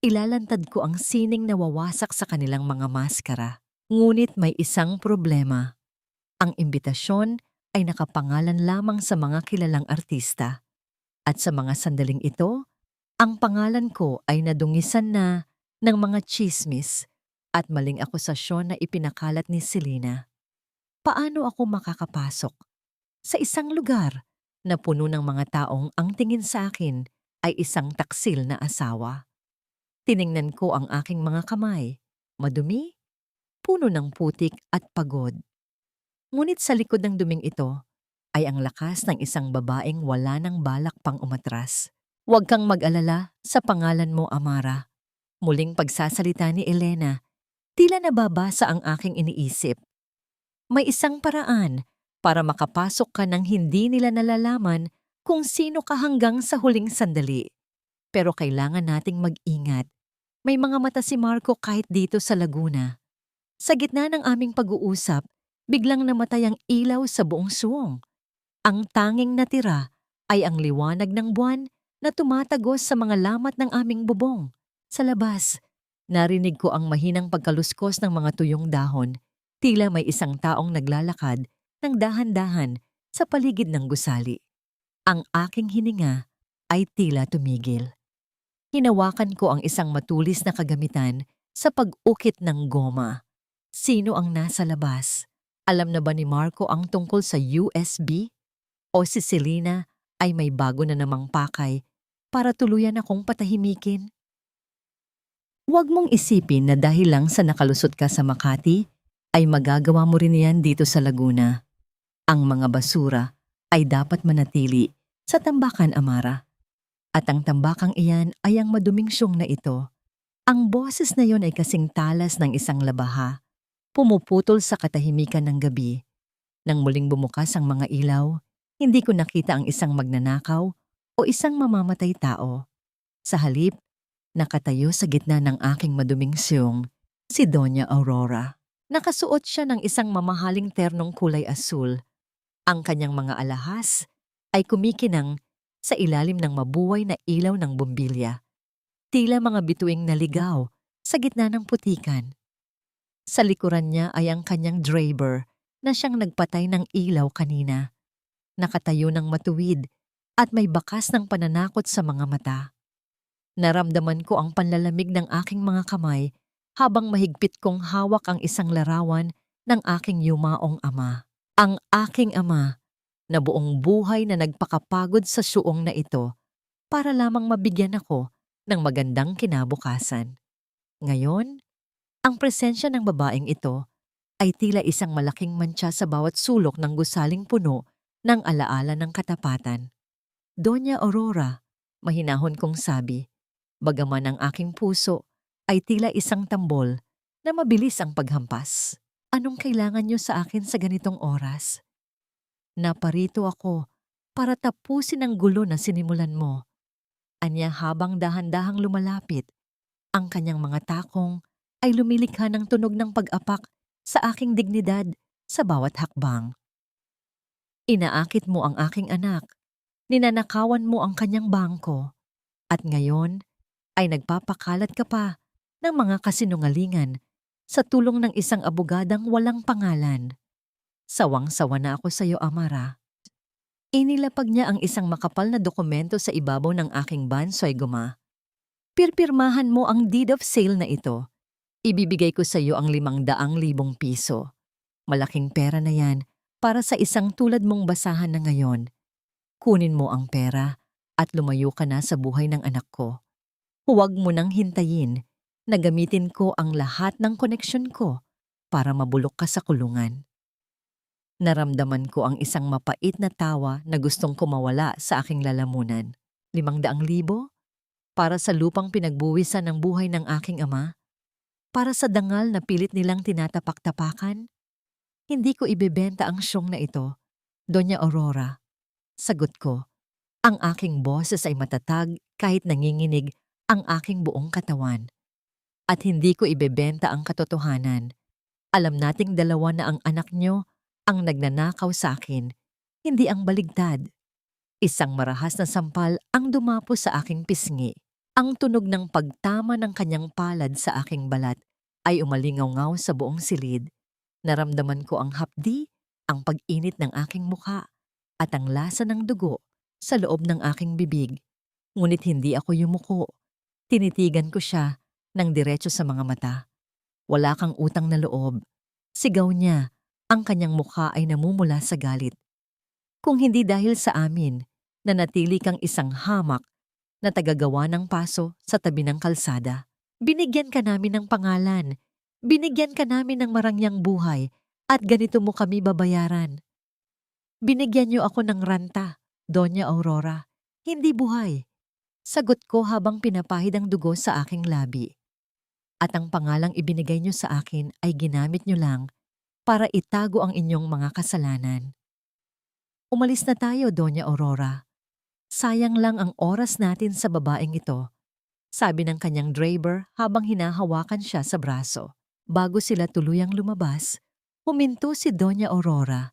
ilalantad ko ang sining na wawasak sa kanilang mga maskara. Ngunit may isang problema. Ang imbitasyon ay nakapangalan lamang sa mga kilalang artista. At sa mga sandaling ito, ang pangalan ko ay nadungisan na ng mga tsismis at maling akusasyon na ipinakalat ni Selena. Paano ako makakapasok sa isang lugar na puno ng mga taong ang tingin sa akin ay isang taksil na asawa? Tiningnan ko ang aking mga kamay, madumi, puno ng putik at pagod. Ngunit sa likod ng duming ito ay ang lakas ng isang babaeng wala ng balak pang umatras. Huwag kang mag-alala sa pangalan mo, Amara. Muling pagsasalita ni Elena, tila nababasa ang aking iniisip. May isang paraan para makapasok ka nang hindi nila nalalaman kung sino ka hanggang sa huling sandali. Pero kailangan nating mag-ingat. May mga mata si Marco kahit dito sa Laguna. Sa gitna ng aming pag-uusap, biglang namatay ang ilaw sa buong suwong. Ang tanging natira ay ang liwanag ng buwan na tumatagos sa mga lamat ng aming bubong. Sa labas, narinig ko ang mahinang pagkaluskos ng mga tuyong dahon. Tila may isang taong naglalakad ng dahan-dahan sa paligid ng gusali. Ang aking hininga ay tila tumigil. Hinawakan ko ang isang matulis na kagamitan sa pag-ukit ng goma. Sino ang nasa labas? Alam na ba ni Marco ang tungkol sa USB? O si Selena ay may bago na namang pakay para tuluyan akong patahimikin? Huwag mong isipin na dahil lang sa nakalusot ka sa Makati, ay magagawa mo rin yan dito sa Laguna. Ang mga basura ay dapat manatili sa tambakan, Amara. At ang tambakang iyan ay ang maduming siyong na ito. Ang boses na yon ay kasing talas ng isang labaha, pumuputol sa katahimikan ng gabi. Nang muling bumukas ang mga ilaw, hindi ko nakita ang isang magnanakaw o isang mamamatay tao. Sa halip, nakatayo sa gitna ng aking maduming siyong, si Doña Aurora. Nakasuot siya ng isang mamahaling ternong kulay asul. Ang kanyang mga alahas ay kumikinang sa ilalim ng mabuhay na ilaw ng bumbilya. Tila mga bituing naligaw sa gitna ng putikan. Sa likuran niya ay ang kanyang draper na siyang nagpatay ng ilaw kanina. Nakatayo ng matuwid at may bakas ng pananakot sa mga mata. Naramdaman ko ang panlalamig ng aking mga kamay habang mahigpit kong hawak ang isang larawan ng aking yumaong ama. Ang aking ama na buong buhay na nagpakapagod sa suong na ito para lamang mabigyan ako ng magandang kinabukasan. Ngayon, ang presensya ng babaeng ito ay tila isang malaking mantsa sa bawat sulok ng gusaling puno ng alaala ng katapatan. Doña Aurora, mahinahon kong sabi, bagaman ang aking puso ay tila isang tambol na mabilis ang paghampas. Anong kailangan niyo sa akin sa ganitong oras? Naparito ako para tapusin ang gulo na sinimulan mo. Anya habang dahan-dahang lumalapit, ang kanyang mga takong ay lumilikha ng tunog ng pag-apak sa aking dignidad sa bawat hakbang. Inaakit mo ang aking anak, ninanakawan mo ang kanyang bangko, at ngayon ay nagpapakalat ka pa ng mga kasinungalingan sa tulong ng isang abogadang walang pangalan. Sawang-sawa na ako sa iyo, Amara. Inilapag niya ang isang makapal na dokumento sa ibabaw ng aking bansoy guma. Pirpirmahan mo ang deed of sale na ito. Ibibigay ko sa iyo ang 500,000 piso. Malaking pera na yan para sa isang tulad mong basahan na ngayon. Kunin mo ang pera at lumayo ka na sa buhay ng anak ko. Huwag mo nang hintayin na gamitin ko ang lahat ng koneksyon ko para mabulok ka sa kulungan. Naramdaman ko ang isang mapait na tawa na gustong kumawala sa aking lalamunan. 500,000? Para sa lupang pinagbuwisan ng buhay ng aking ama? Para sa dangal na pilit nilang tinatapak-tapakan? Hindi ko ibebenta ang siyong na ito, Doña Aurora. Sagot ko, ang aking boses ay matatag kahit nanginginig ang aking buong katawan. At hindi ko ibebenta ang katotohanan. Alam nating dalawa na ang anak nyo ang nagnanakaw sa akin, hindi ang baligtad. Isang marahas na sampal ang dumapo sa aking pisngi. Ang tunog ng pagtama ng kanyang palad sa aking balat ay umalingaw-ngaw sa buong silid. Naramdaman ko ang hapdi, ang pag-init ng aking mukha, at ang lasa ng dugo sa loob ng aking bibig. Ngunit hindi ako yumuko. Tinitigan ko siya ng diretso sa mga mata. Wala kang utang na loob. Sigaw niya, ang kanyang mukha ay namumula sa galit. Kung hindi dahil sa amin, nanatili kang isang hamak na tagagawa ng paso sa tabi ng kalsada. Binigyan ka namin ng pangalan, binigyan ka namin ng marangyang buhay, at ganito mo kami babayaran. Binigyan niyo ako ng ranta, Doña Aurora, hindi buhay. Sagot ko habang pinapahid ang dugo sa aking labi. At ang pangalang ibinigay niyo sa akin ay ginamit niyo lang para itago ang inyong mga kasalanan. Umalis na tayo, Doña Aurora. Sayang lang ang oras natin sa babaeng ito, sabi ng kanyang driver habang hinahawakan siya sa braso. Bago sila tuluyang lumabas, huminto si Doña Aurora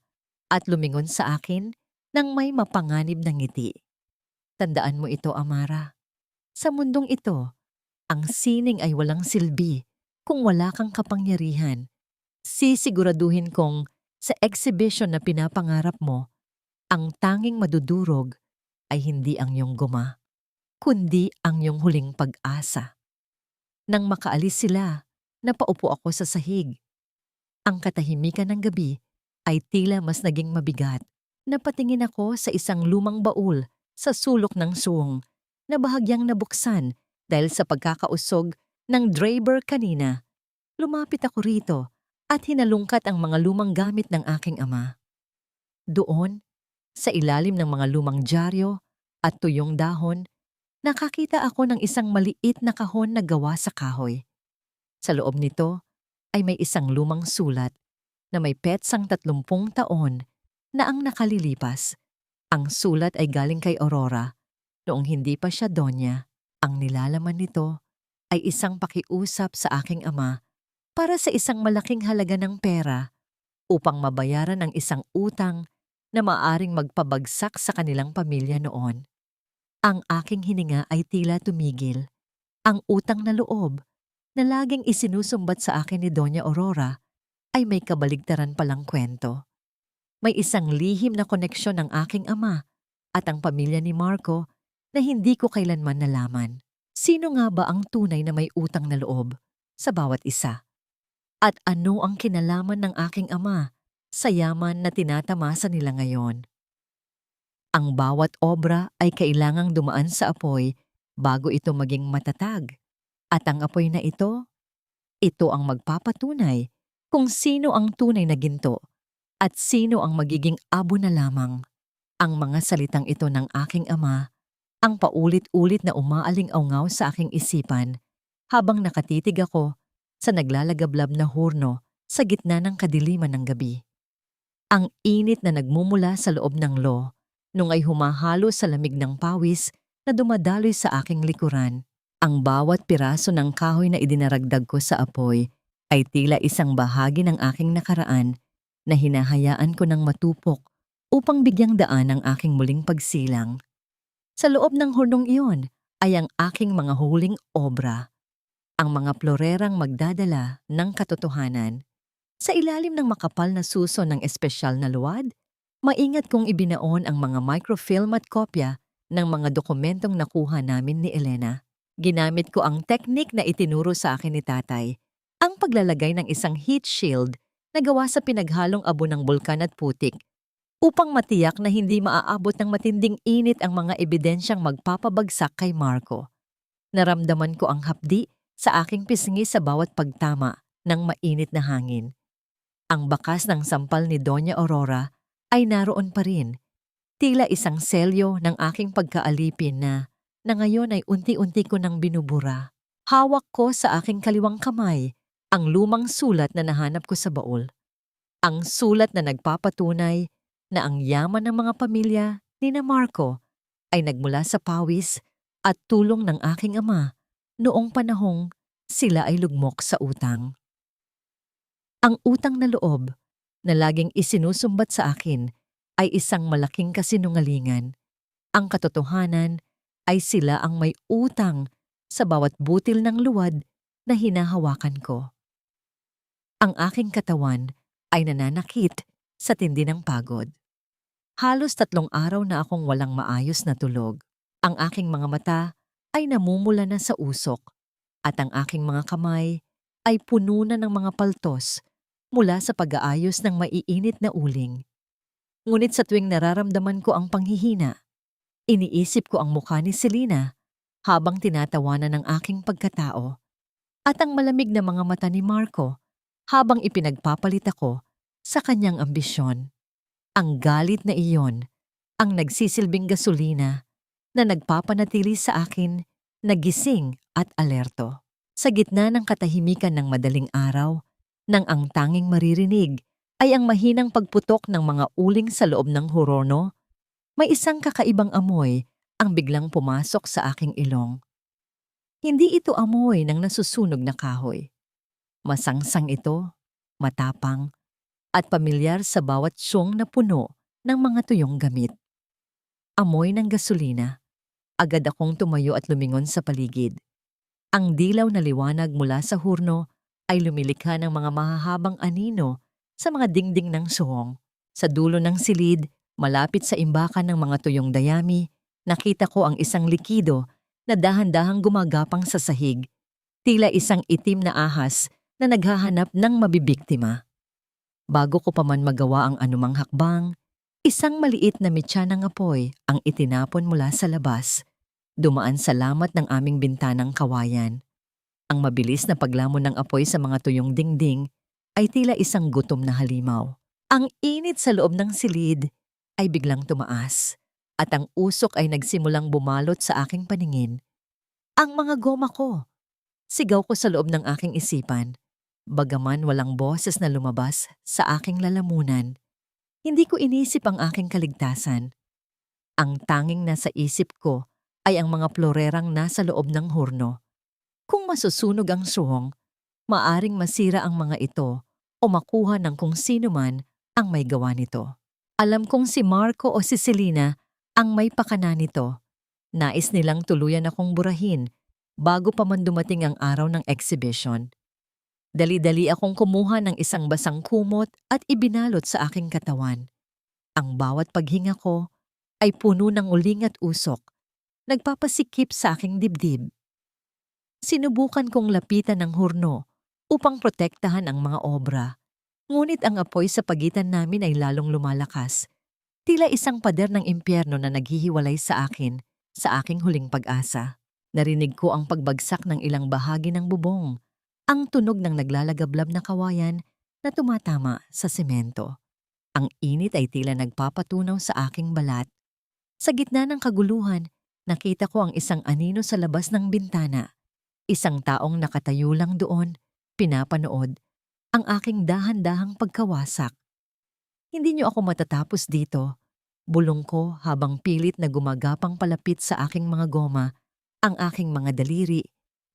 at lumingon sa akin nang may mapanganib na ngiti. Tandaan mo ito, Amara. Sa mundong ito, ang sining ay walang silbi kung wala kang kapangyarihan. Sisiguraduhin kong sa exhibition na pinapangarap mo, ang tanging madudurog ay hindi ang iyong guma, kundi ang iyong huling pag-asa. Nang makaalis sila, napaupo ako sa sahig. Ang katahimikan ng gabi ay tila mas naging mabigat. Napatingin ako sa isang lumang baul sa sulok ng suwong na bahagyang nabuksan dahil sa pagkakausog ng driver kanina. Lumapit ako rito at hinalungkat ang mga lumang gamit ng aking ama. Doon, sa ilalim ng mga lumang dyaryo at tuyong dahon, nakakita ako ng isang maliit na kahon na gawa sa kahoy. Sa loob nito ay may isang lumang sulat na may petsang 30 taon na ang nakalilipas. Ang sulat ay galing kay Aurora noong hindi pa siya donya. Ang nilalaman nito ay isang pakiusap sa aking ama para sa isang malaking halaga ng pera upang mabayaran ang isang utang na maaaring magpabagsak sa kanilang pamilya noon. Ang aking hininga ay tila tumigil. Ang utang na loob na laging isinusumbat sa akin ni Doña Aurora ay may kabaligtaran palang kwento. May isang lihim na koneksyon ng aking ama at ang pamilya ni Marco na hindi ko kailanman nalaman. Sino nga ba ang tunay na may utang na loob sa bawat isa? At ano ang kinalaman ng aking ama sa yaman na tinatamasa nila ngayon? Ang bawat obra ay kailangang dumaan sa apoy bago ito maging matatag. At ang apoy na ito ang magpapatunay kung sino ang tunay na ginto at sino ang magiging abo na lamang. Ang mga salitang ito ng aking ama ang paulit-ulit na umaaling-aungaw sa aking isipan habang nakatitig ako sa naglalagablab na hurno sa gitna ng kadiliman ng gabi. Ang init na nagmumula sa loob ng lo nung ay humahalo sa lamig ng pawis na dumadaloy sa aking likuran. Ang bawat piraso ng kahoy na idinaragdag ko sa apoy ay tila isang bahagi ng aking nakaraan na hinahayaan ko ng matupok upang bigyang daan ang aking muling pagsilang. Sa loob ng hurnong iyon ay ang aking mga huling obra, ang mga plorerang magdadala ng katotohanan. Sa ilalim ng makapal na suso ng espesyal na luwad, maingat kong ibinaon ang mga microfilm at kopya ng mga dokumentong nakuha namin ni Elena. Ginamit ko ang teknik na itinuro sa akin ni tatay, ang paglalagay ng isang heat shield na gawa sa pinaghalong abo ng bulkan at putik, upang matiyak na hindi maaabot ng matinding init ang mga ebidensyang magpapabagsak kay Marco. Naramdaman ko ang hapdi sa aking pisngi sa bawat pagtama ng mainit na hangin. Ang bakas ng sampal ni Doña Aurora ay naroon pa rin, tila isang selyo ng aking pagkaalipin na ngayon ay unti-unti ko nang binubura. Hawak ko sa aking kaliwang kamay ang lumang sulat na nahanap ko sa baul. Ang sulat na nagpapatunay na ang yaman ng mga pamilya ni na Marco ay nagmula sa pawis at tulong ng aking ama noong panahong sila ay lugmok sa utang. Ang utang na loob na laging isinusumbat sa akin ay isang malaking kasinungalingan. Ang katotohanan ay sila ang may utang sa bawat butil ng luwad na hinahawakan ko. Ang aking katawan ay nananakit sa tindi ng pagod. Halos 3 araw na akong walang maayos na tulog. Ang aking mga mata ay namumula na sa usok at ang aking mga kamay ay puno na ng mga paltos mula sa pag-aayos ng maiinit na uling. Ngunit sa tuwing nararamdaman ko ang panghihina, iniisip ko ang mukha ni Selena habang tinatawanan ng aking pagkatao at ang malamig na mga mata ni Marco habang ipinagpapalit ako sa kanyang ambisyon. Ang galit na iyon ang nagsisilbing gasolina na nagpapanatili sa akin na gising at alerto. Sa gitna ng katahimikan ng madaling araw, nang ang tanging maririnig ay ang mahinang pagputok ng mga uling sa loob ng horono, may isang kakaibang amoy ang biglang pumasok sa aking ilong. Hindi ito amoy ng nasusunog na kahoy. Masangsang ito, matapang, at pamilyar sa bawat siyong na puno ng mga tuyong gamit. Amoy ng gasolina. Agad akong tumayo at lumingon sa paligid. Ang dilaw na liwanag mula sa hurno ay lumilikha ng mga mahahabang anino sa mga dingding ng suhong. Sa dulo ng silid, malapit sa imbakan ng mga tuyong dayami, nakita ko ang isang likido na dahan-dahang gumagapang sa sahig, tila isang itim na ahas na naghahanap ng mabibiktima. Bago ko pa man magawa ang anumang hakbang, isang maliit na mitya ng apoy ang itinapon mula sa labas, dumaan sa lamat ng aming bintanang kawayan. Ang mabilis na paglamon ng apoy sa mga tuyong dingding ay tila isang gutom na halimaw. Ang init sa loob ng silid ay biglang tumaas at ang usok ay nagsimulang bumalot sa aking paningin. Ang mga goma ko! Sigaw ko sa loob ng aking isipan. Bagaman walang boses na lumabas sa aking lalamunan, hindi ko inisip ang aking kaligtasan. Ang tanging nasa isip ko ay ang mga plorerang nasa loob ng hurno. Kung masusunog ang suhong, maaring masira ang mga ito o makuha ng kung sino man ang may gawa nito. Alam kong si Marco o si Selena ang may pakana nito. Nais nilang tuluyan akong burahin bago pa man dumating ang araw ng exhibition. Dali-dali akong kumuha ng isang basang kumot at ibinalot sa aking katawan. Ang bawat paghinga ko ay puno ng uling at usok, nagpapasikip sa aking dibdib. Sinubukan kong lapitan ng hurno upang protektahan ang mga obra, ngunit ang apoy sa pagitan namin ay lalong lumalakas, tila isang pader ng impyerno na naghihiwalay sa akin sa aking huling pag-asa. Narinig ko ang pagbagsak ng ilang bahagi ng bubong, ang tunog ng naglalagablab na kawayan na tumatama sa semento. Ang init ay tila nagpapatunaw sa aking balat. Sa gitna ng kaguluhan, nakita ko ang isang anino sa labas ng bintana. Isang taong nakatayo lang doon, pinapanood ang aking dahan-dahang pagkawasak. Hindi niyo ako matatapos dito. Bulong ko habang pilit na gumagapang palapit sa aking mga goma. Ang aking mga daliri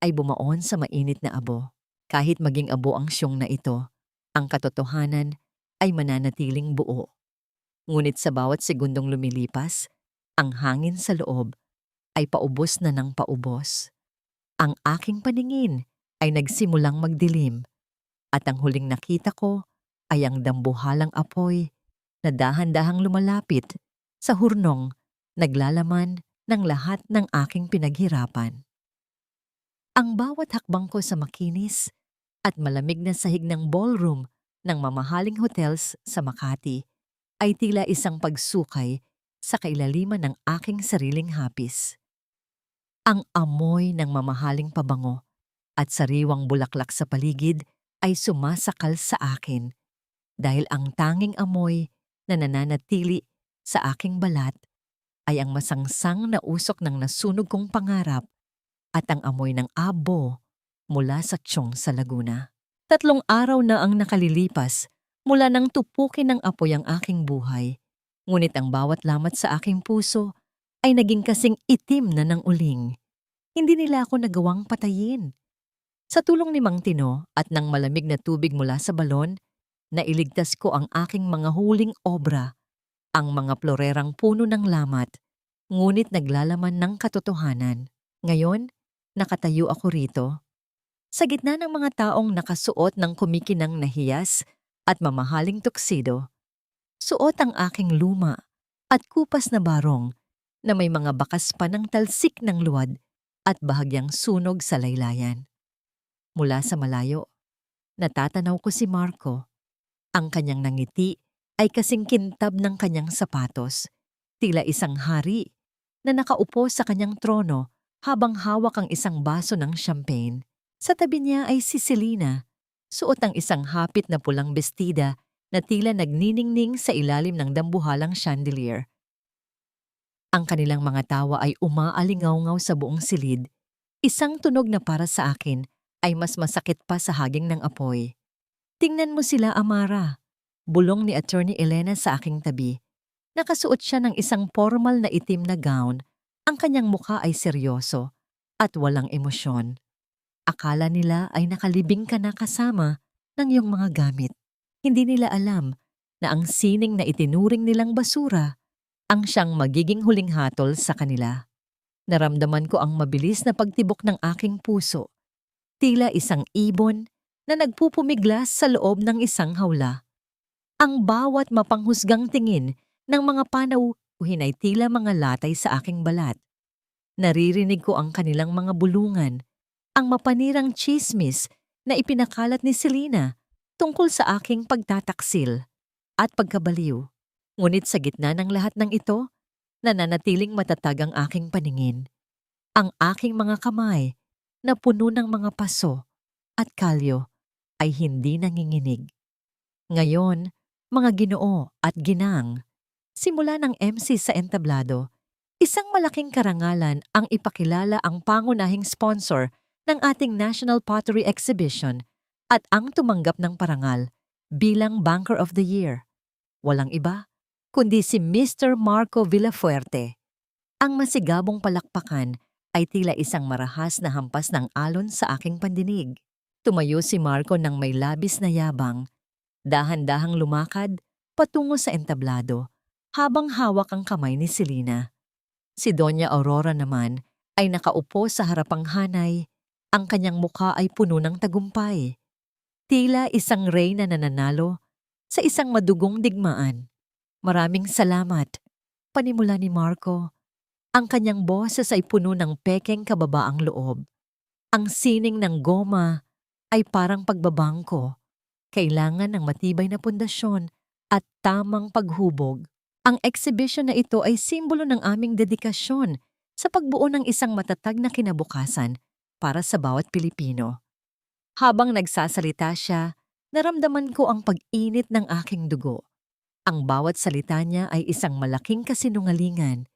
ay bumaon sa mainit na abo. Kahit maging abo ang siyong na ito, ang katotohanan ay mananatiling buo. Ngunit sa bawat segundong lumilipas, ang hangin sa loob ay paubos na ng paubos. Ang aking paningin ay nagsimulang magdilim at ang huling nakita ko ay ang dambuhalang apoy na dahan-dahang lumalapit sa hurnong naglalaman ng lahat ng aking pinaghirapan. Ang bawat hakbang ko sa makinis at malamig na sahig ng ballroom ng mamahaling hotels sa Makati ay tila isang pagsukay sa kailaliman ng aking sariling hapis. Ang amoy ng mamahaling pabango at sariwang bulaklak sa paligid ay sumasakal sa akin. dahil ang tanging amoy na nananatili sa aking balat ay ang masangsang na usok ng nasunog kong pangarap at ang amoy ng abo mula sa tiyong sa Laguna. 3 araw na ang nakalilipas mula nang tupukin ng apoy ang aking buhay, ngunit ang bawat lamat sa aking puso ay naging kasing itim na ng uling. Hindi nila ako nagawang patayin. Sa tulong ni Mang Tino at ng malamig na tubig mula sa balon, nailigtas ko ang aking mga huling obra, ang mga florerang puno ng lamat, ngunit naglalaman ng katotohanan. Ngayon, nakatayo ako rito, sa gitna ng mga taong nakasuot ng kumikinang na hiyas at mamahaling tuksido. Suot ang aking luma at kupas na barong na may mga bakas pa ng talsik ng luwad at bahagyang sunog sa laylayan. Mula sa malayo, natatanaw ko si Marco. Ang kanyang nangiti ay kasing kintab ng kanyang sapatos, tila isang hari na nakaupo sa kanyang trono habang hawak ang isang baso ng champagne. Sa tabi niya ay si Selena, suot ang isang hapit na pulang bestida na tila nagniningning sa ilalim ng dambuhalang chandelier. Ang kanilang mga tawa ay umaalingaw-ngaw sa buong silid, isang tunog na para sa akin ay mas masakit pa sa haging ng apoy. Tingnan mo sila, Amara, bulong ni Attorney Elena sa aking tabi. Nakasuot siya ng isang formal na itim na gown, ang kanyang mukha ay seryoso at walang emosyon. Akala nila ay nakalibing ka na kasama ng iyong mga gamit. Hindi nila alam na ang sining na itinuring nilang basura ang siyang magiging huling hatol sa kanila. Naramdaman ko ang mabilis na pagtibok ng aking puso, tila isang ibon na nagpupumiglas sa loob ng isang hawla. Ang bawat mapanghusgang tingin ng mga panauhin ay tila mga latay sa aking balat. Naririnig ko ang kanilang mga bulungan, ang mapanirang tsismis na ipinakalat ni Selena tungkol sa aking pagtataksil at pagkabaliw. Ngunit sa gitna ng lahat ng ito, nananatiling matatag ang aking paningin. Ang aking mga kamay na puno ng mga paso at kalyo ay hindi nanginginig. Ngayon, mga Ginoo at ginang, simula ng MC sa entablado, isang malaking karangalan ang ipakilala ang pangunahing sponsor ng ating National Pottery Exhibition at ang tumanggap ng parangal bilang Banker of the Year. Walang iba, kundi si Mr. Marco Villafuerte. Ang masigabong palakpakan ay tila isang marahas na hampas ng alon sa aking pandinig. Tumayo si Marco ng may labis na yabang, dahan-dahang lumakad patungo sa entablado habang hawak ang kamay ni Selena. Si Doña Aurora naman ay nakaupo sa harapang hanay. Ang kanyang mukha ay puno ng tagumpay. Tila isang reyna na nananalo sa isang madugong digmaan. Maraming salamat, panimula ni Marco. Ang kanyang boses ay puno ng pekeng kababaang loob. Ang sining ng goma ay parang pagbabangko. Kailangan ng matibay na pundasyon at tamang paghubog. Ang exhibition na ito ay simbolo ng aming dedikasyon sa pagbuo ng isang matatag na kinabukasan para sa bawat Pilipino. Habang nagsasalita siya, naramdaman ko ang pag-init ng aking dugo. Ang bawat salita niya ay isang malaking kasinungalingan,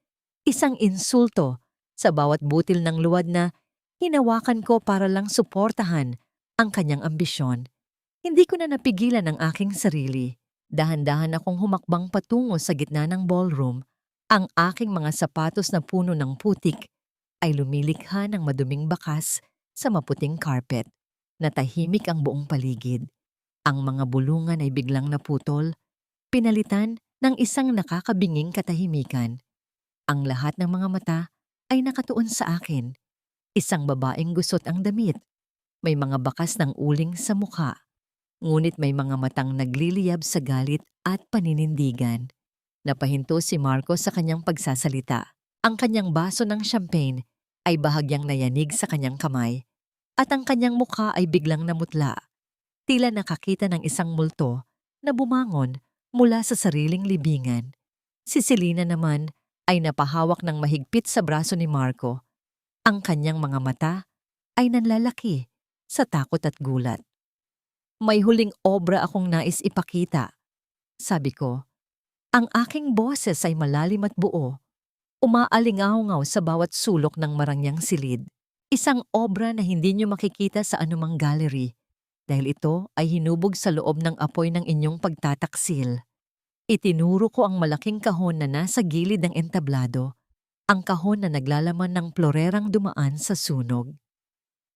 isang insulto sa bawat butil ng luwad na hinawakan ko para lang suportahan ang kanyang ambisyon. Hindi ko na napigilan ang aking sarili. Dahan-dahan akong humakbang patungo sa gitna ng ballroom. Ang aking mga sapatos na puno ng putik ay lumilikha ng maduming bakas sa maputing carpet. Natahimik ang buong paligid. Ang mga bulungan ay biglang naputol, pinalitan ng isang nakakabinging katahimikan. Ang lahat ng mga mata ay nakatuon sa akin. Isang babaeng gusot ang damit. May mga bakas ng uling sa mukha. Ngunit may mga matang nagliliyab sa galit at paninindigan. Napahinto si Marco sa kanyang pagsasalita. Ang kanyang baso ng champagne ay bahagyang nayanig sa kanyang kamay at ang kanyang mukha ay biglang namutla. Tila nakakita ng isang multo na bumangon mula sa sariling libingan. Si Selena naman ay napahawak ng mahigpit sa braso ni Marco. Ang kanyang mga mata ay nanlalaki sa takot at gulat. May huling obra akong nais ipakita. Sabi ko, ang aking boses ay malalim at buo, umaalingaw sa bawat sulok ng marangyang silid. Isang obra na hindi niyo makikita sa anumang gallery dahil ito ay hinubog sa loob ng apoy ng inyong pagtataksil. Itinuro ko ang malaking kahon na nasa gilid ng entablado, ang kahon na naglalaman ng plorerang dumaan sa sunog.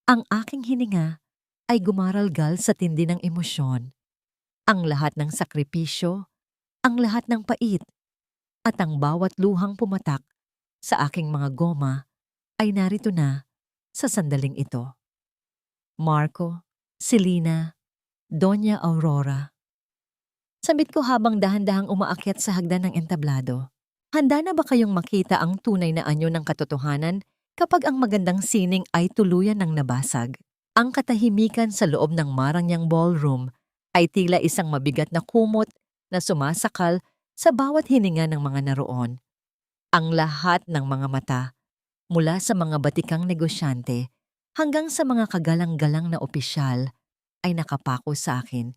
Ang aking hininga ay gumaralgal sa tindi ng emosyon. Ang lahat ng sakripisyo, ang lahat ng pait, at ang bawat luhang pumatak sa aking mga goma ay narito na sa sandaling ito. Marco, Selena, Doña Aurora. Sabit ko habang dahan-dahang umaakyat sa hagdan ng entablado. Handa na ba kayong makita ang tunay na anyo ng katotohanan kapag ang magandang sining ay tuluyan ng nabasag? Ang katahimikan sa loob ng marangyang ballroom ay tila isang mabigat na kumot na sumasakal sa bawat hininga ng mga naroon. Ang lahat ng mga mata, mula sa mga batikang negosyante hanggang sa mga kagalang-galang na opisyal, ay nakapako sa akin.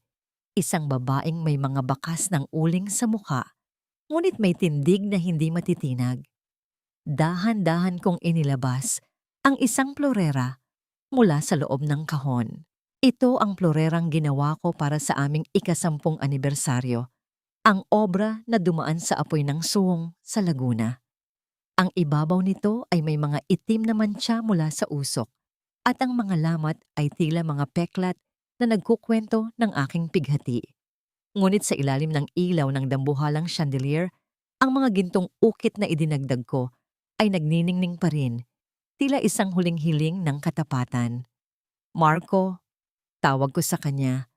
Isang babaeng may mga bakas ng uling sa mukha, ngunit may tindig na hindi matitinag. Dahan-dahan kong inilabas ang isang plorera mula sa loob ng kahon. Ito ang plorerang ginawa ko para sa aming ika-10 anibersaryo, ang obra na dumaan sa apoy ng suwong sa Laguna. Ang ibabaw nito ay may mga itim na mantsa mula sa usok at ang mga lamat ay tila mga peklat na nagkukwento ng aking pighati. Ngunit sa ilalim ng ilaw ng dambuhalang chandelier, ang mga gintong ukit na idinagdag ko ay nagniningning pa rin, tila isang huling hiling ng katapatan. Marco, tawag ko sa kanya.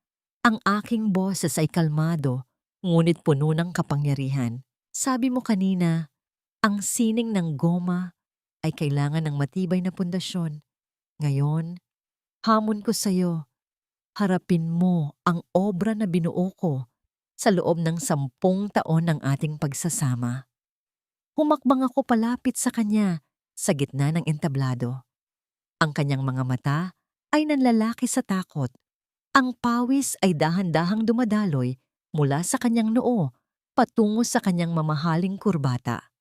Ang aking boses ay kalmado, ngunit puno ng kapangyarihan. Sabi mo kanina, ang sining ng goma ay kailangan ng matibay na pundasyon. Ngayon, hamon ko sa'yo, harapin mo ang obra na binuo ko sa loob ng 10 taon ng ating pagsasama. Humakbang ako palapit sa kanya sa gitna ng entablado. Ang kanyang mga mata ay nanlalaki sa takot. Ang pawis ay dahan-dahang dumadaloy mula sa kanyang noo patungo sa kanyang mamahaling kurbata.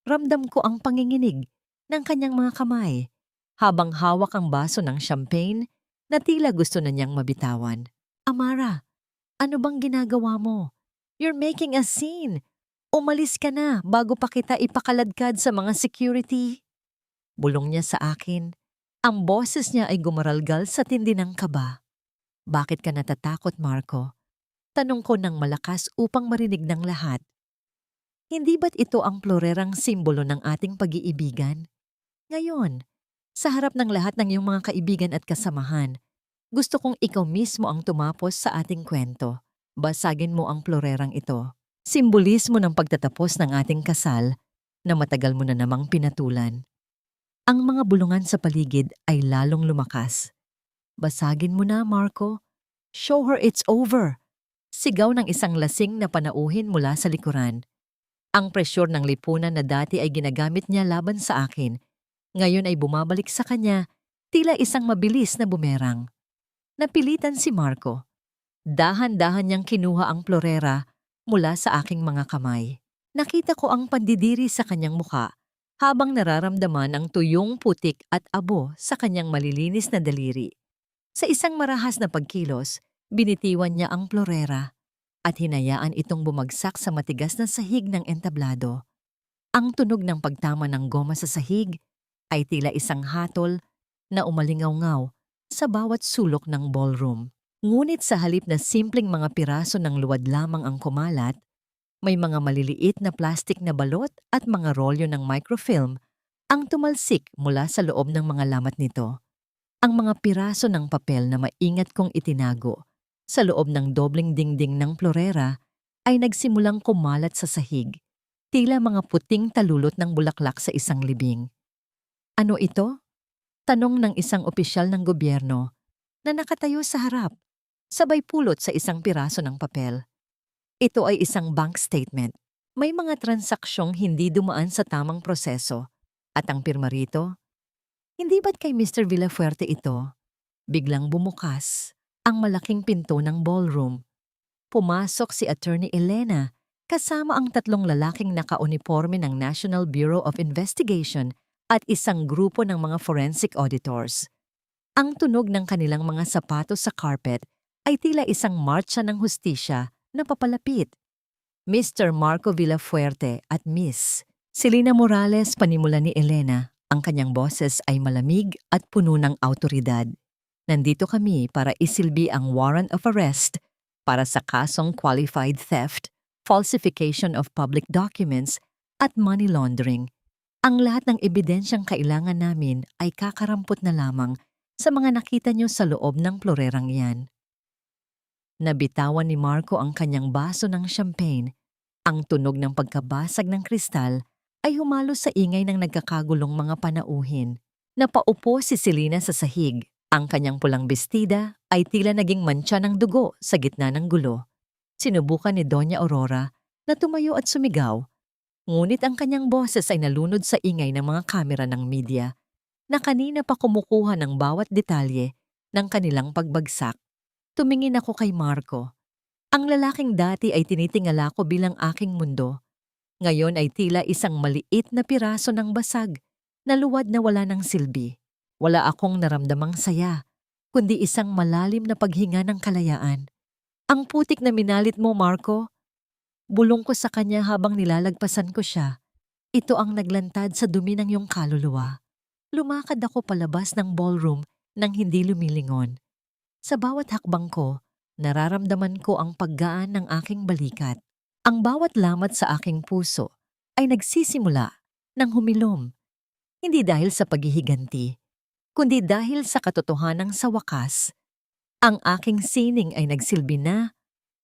Ramdam ko ang panginginig ng kanyang mga kamay habang hawak ang baso ng champagne na tila gusto na niyang mabitawan. Amara, ano bang ginagawa mo? You're making a scene. Umalis ka na bago pa kita ipakaladkad sa mga security. Bulong niya sa akin. Ang boses niya ay gumaralgal sa tindi ng kaba. Bakit ka natatakot, Marco? Tanong ko ng malakas upang marinig ng lahat. Hindi ba't ito ang plorerang simbolo ng ating pag-iibigan? Ngayon, sa harap ng lahat ng iyong mga kaibigan at kasamahan, gusto kong ikaw mismo ang tumapos sa ating kwento. Basagin mo ang plorerang ito. Simbolismo ng pagtatapos ng ating kasal na matagal mo na namang pinatulan. Ang mga bulungan sa paligid ay lalong lumakas. Basagin mo na, Marco. Show her it's over. Sigaw ng isang lasing na panauhin mula sa likuran. Ang presyor ng lipunan na dati ay ginagamit niya laban sa akin, ngayon ay bumabalik sa kanya, tila isang mabilis na bumerang. Napilitan si Marco. Dahan-dahan niyang kinuha ang plorera mula sa aking mga kamay. Nakita ko ang pandidiri sa kanyang muka habang nararamdaman ang tuyong putik at abo sa kanyang malilinis na daliri. Sa isang marahas na pagkilos, binitiwan niya ang plorera at hinayaan itong bumagsak sa matigas na sahig ng entablado. Ang tunog ng pagtama ng goma sa sahig ay tila isang hatol na umalingaw-ngaw sa bawat sulok ng ballroom. Ngunit sa halip na simpleng mga piraso ng luwad lamang ang kumalat, may mga maliliit na plastik na balot at mga rolyo ng microfilm ang tumalsik mula sa loob ng mga lamat nito. Ang mga piraso ng papel na maingat kong itinago sa loob ng dobleng dingding ng plorera ay nagsimulang kumalat sa sahig, tila mga puting talulot ng bulaklak sa isang libing. Ano ito? Tanong ng isang opisyal ng gobyerno na nakatayo sa harap, sabay pulot sa isang piraso ng papel. Ito ay isang bank statement. May mga transaksyong hindi dumaan sa tamang proseso at ang pirma rito, hindi ba't kay Mr. Villafuerte ito? Biglang bumukas ang malaking pinto ng ballroom. Pumasok si Attorney Elena kasama ang 3 lalaking nakauniforme ng National Bureau of Investigation at isang grupo ng mga forensic auditors. Ang tunog ng kanilang mga sapatos sa carpet ay tila isang marcha ng hustisya na papalapit. Mr. Marco Villafuerte at Miss Selena Morales, panimula ni Elena, ang kanyang boses ay malamig at puno ng awtoridad. Nandito kami para isilbi ang warrant of arrest para sa kasong qualified theft, falsification of public documents, at money laundering. Ang lahat ng ebidensyang kailangan namin ay kakarampot na lamang sa mga nakita nyo sa loob ng plorerang yan. Nabitawan ni Marco ang kanyang baso ng champagne. Ang tunog ng pagkabasag ng kristal ay humalo sa ingay ng nagkakagulong mga panauhin. Napaupo si Selena sa sahig. Ang kanyang pulang bestida ay tila naging mantsa ng dugo sa gitna ng gulo. Sinubukan ni Doña Aurora na tumayo at sumigaw, ngunit ang kanyang boses ay nalunod sa ingay ng mga kamera ng media na kanina pa kumukuha ng bawat detalye ng kanilang pagbagsak. Tumingin ako kay Marco. Ang lalaking dati ay tinitingala ko bilang aking mundo. Ngayon ay tila isang maliit na piraso ng basag na luwad na wala ng silbi. Wala akong naramdamang saya, kundi isang malalim na paghinga ng kalayaan. Ang putik na minalit mo, Marco. Bulong ko sa kanya habang nilalagpasan ko siya. Ito ang naglantad sa dumi ng iyong kaluluwa. Lumakad ako palabas ng ballroom nang hindi lumilingon. Sa bawat hakbang ko, nararamdaman ko ang paggaan ng aking balikat. Ang bawat lamat sa aking puso ay nagsisimula ng humilom. Hindi dahil sa paghihiganti, kundi dahil sa katotohanang sa wakas, ang aking sining ay nagsilbi na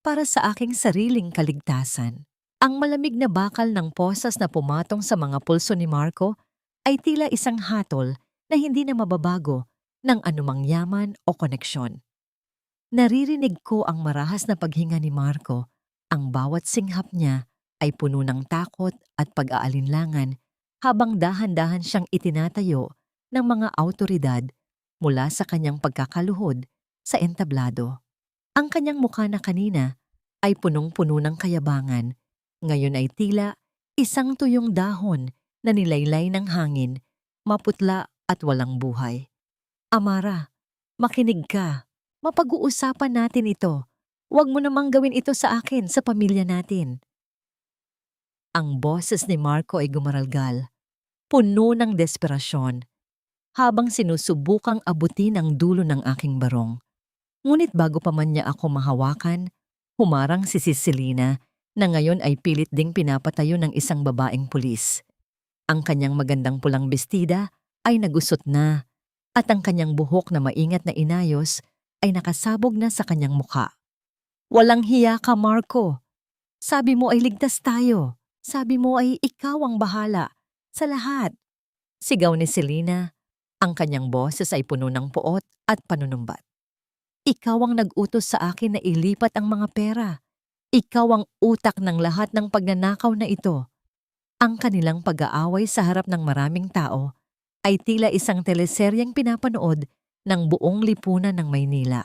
para sa aking sariling kaligtasan. Ang malamig na bakal ng posas na pumatong sa mga pulso ni Marco ay tila isang hatol na hindi na mababago ng anumang yaman o koneksyon. Naririnig ko ang marahas na paghinga ni Marco. Ang bawat singhap niya ay puno ng takot at pag-aalinlangan habang dahan-dahan siyang itinatayo ng mga awtoridad mula sa kanyang pagkakaluhod sa entablado. Ang kanyang mukha na kanina ay punong-puno ng kayabangan, ngayon ay tila isang tuyong dahon na nilaylay ng hangin, maputla at walang buhay. Amara, makinig ka. Mapag-uusapan natin ito. Huwag mo namang gawin ito sa akin, sa pamilya natin. Ang boses ni Marco ay gumaralgal, puno ng desperasyon, habang sinusubukang abutin ang dulo ng aking barong. Ngunit bago pa man niya ako mahawakan, humarang si Selena na ngayon ay pilit ding pinapatayo ng isang babaeng pulis. Ang kanyang magandang pulang bestida ay nagusot na at ang kanyang buhok na maingat na inayos ay nakasabog na sa kanyang mukha. Walang hiya ka, Marco. Sabi mo ay ligtas tayo. Sabi mo ay ikaw ang bahala sa lahat. Sigaw ni Selena. Ang kanyang boses ay puno ng puot at panunumbat. Ikaw ang nag-utos sa akin na ilipat ang mga pera. Ikaw ang utak ng lahat ng pagnanakaw na ito. Ang kanilang pag-aaway sa harap ng maraming tao ay tila isang teleseryeng pinapanood ng buong lipunan ng Maynila.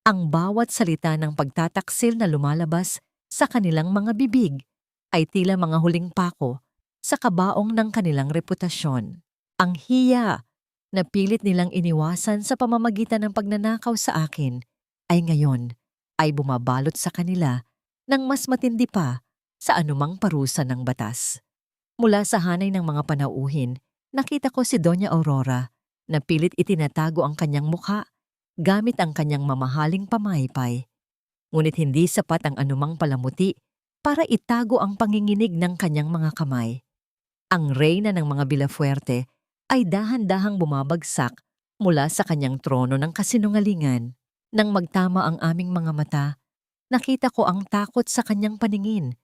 Ang bawat salita ng pagtataksil na lumalabas sa kanilang mga bibig ay tila mga huling pako sa kabaong ng kanilang reputasyon. Ang hiya na pilit nilang iniwasan sa pamamagitan ng pagnanakaw sa akin ay ngayon ay bumabalot sa kanila ng mas matindi pa sa anumang parusa ng batas. Mula sa hanay ng mga panauhin, nakita ko si Doña Aurora na pilit itinatago ang kanyang mukha gamit ang kanyang mamahaling pamaypay. Ngunit hindi sapat ang anumang palamuti para itago ang panginginig ng kanyang mga kamay. Ang reyna ng mga Villafuerte ay dahan-dahang bumabagsak mula sa kanyang trono ng kasinungalingan. Nang magtama ang aming mga mata, nakita ko ang takot sa kanyang paningin.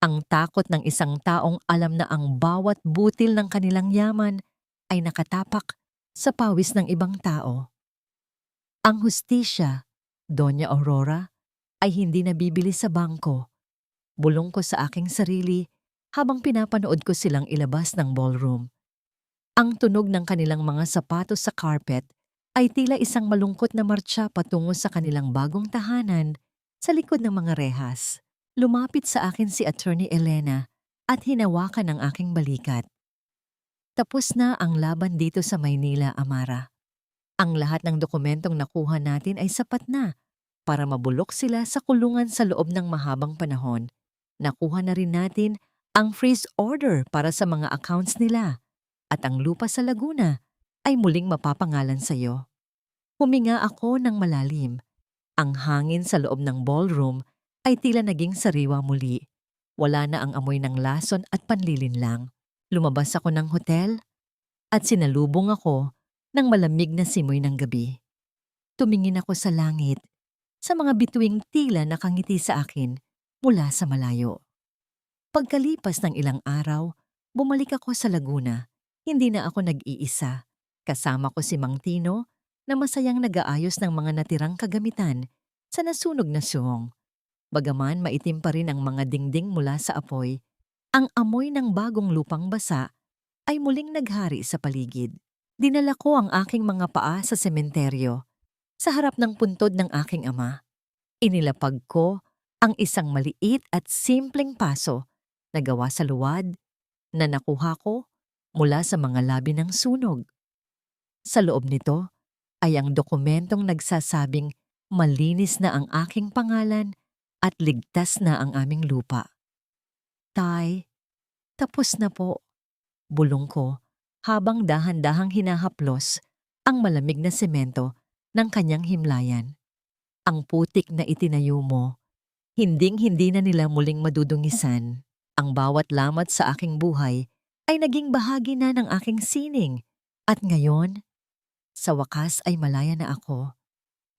Ang takot ng isang taong alam na ang bawat butil ng kanilang yaman ay nakatapak sa pawis ng ibang tao. Ang hustisya, Doña Aurora, ay hindi nabibili sa bangko. Bulong ko sa aking sarili habang pinapanood ko silang ilabas ng ballroom. Ang tunog ng kanilang mga sapatos sa carpet ay tila isang malungkot na martsa patungo sa kanilang bagong tahanan sa likod ng mga rehas. Lumapit sa akin si Attorney Elena at hinawakan ang aking balikat. Tapos na ang laban dito sa Maynila, Amara. Ang lahat ng dokumentong nakuha natin ay sapat na para mabulok sila sa kulungan sa loob ng mahabang panahon. Nakuha na rin natin ang freeze order para sa mga accounts nila at ang lupa sa Laguna ay muling mapapangalan sa iyo. Huminga ako ng malalim. Ang hangin sa loob ng ballroom ay tila naging sariwa muli. Wala na ang amoy ng lason at panlilinlang. Lumabas ako ng hotel at sinalubong ako ng malamig na simoy ng gabi. Tumingin ako sa langit, sa mga bituing tila nakangiti sa akin mula sa malayo. Pagkalipas ng ilang araw, bumalik ako sa Laguna. Hindi na ako nag-iisa. Kasama ko si Mang Tino na masayang nag-aayos ng mga natirang kagamitan sa nasunog na suong. Bagaman maitim pa rin ang mga dingding mula sa apoy, ang amoy ng bagong lupang basa ay muling naghari sa paligid. Dinala ko ang aking mga paa sa sementeryo, sa harap ng puntod ng aking ama. Inilapag ko ang isang maliit at simpleng paso na gawa sa luwad na nakuha ko mula sa mga labi ng sunog. Sa loob nito ay ang dokumentong nagsasabing malinis na ang aking pangalan at ligtas na ang aming lupa. Tay, tapos na po, bulong ko habang dahan-dahang hinahaplos ang malamig na semento ng kanyang himlayan. Ang putik na itinayo mo, hinding-hindi na nila muling madudungisan. Ang bawat lamat sa aking buhay ay naging bahagi na ng aking sining. At ngayon, sa wakas ay malaya na ako.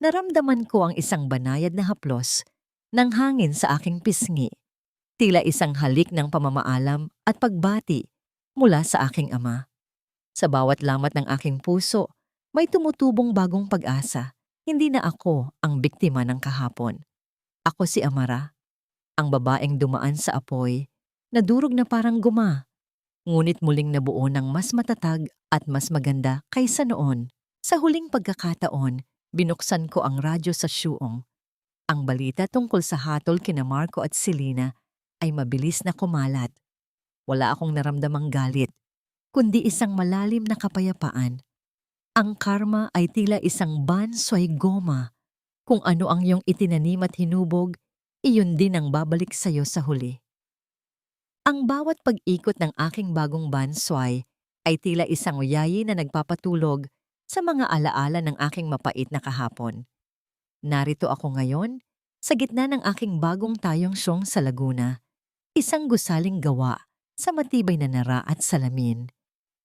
Naramdaman ko ang isang banayad na haplos ng hangin sa aking pisngi. Tila isang halik ng pamamaalam at pagbati mula sa aking ama. Sa bawat lamat ng aking puso, may tumutubong bagong pag-asa. Hindi na ako ang biktima ng kahapon. Ako si Amara, ang babaeng dumaan sa apoy, nadurog na parang guma, ngunit muling nabuo ng mas matatag at mas maganda kaysa noon. Sa huling pagkakataon, binuksan ko ang radyo sa syuong. Ang balita tungkol sa hatol kina Marco at Selena ay mabilis na kumalat. Wala akong naramdamang galit, kundi isang malalim na kapayapaan. Ang karma ay tila isang bansway goma. Kung ano ang iyong itinanim at hinubog, iyon din ang babalik sa iyo sa huli. Ang bawat pag-ikot ng aking bagong bansway ay tila isang uyayi na nagpapatulog sa mga alaala ng aking mapait na kahapon. Narito ako ngayon, sa gitna ng aking bagong tayong siyong sa Laguna, isang gusaling gawa sa matibay na nara at salamin,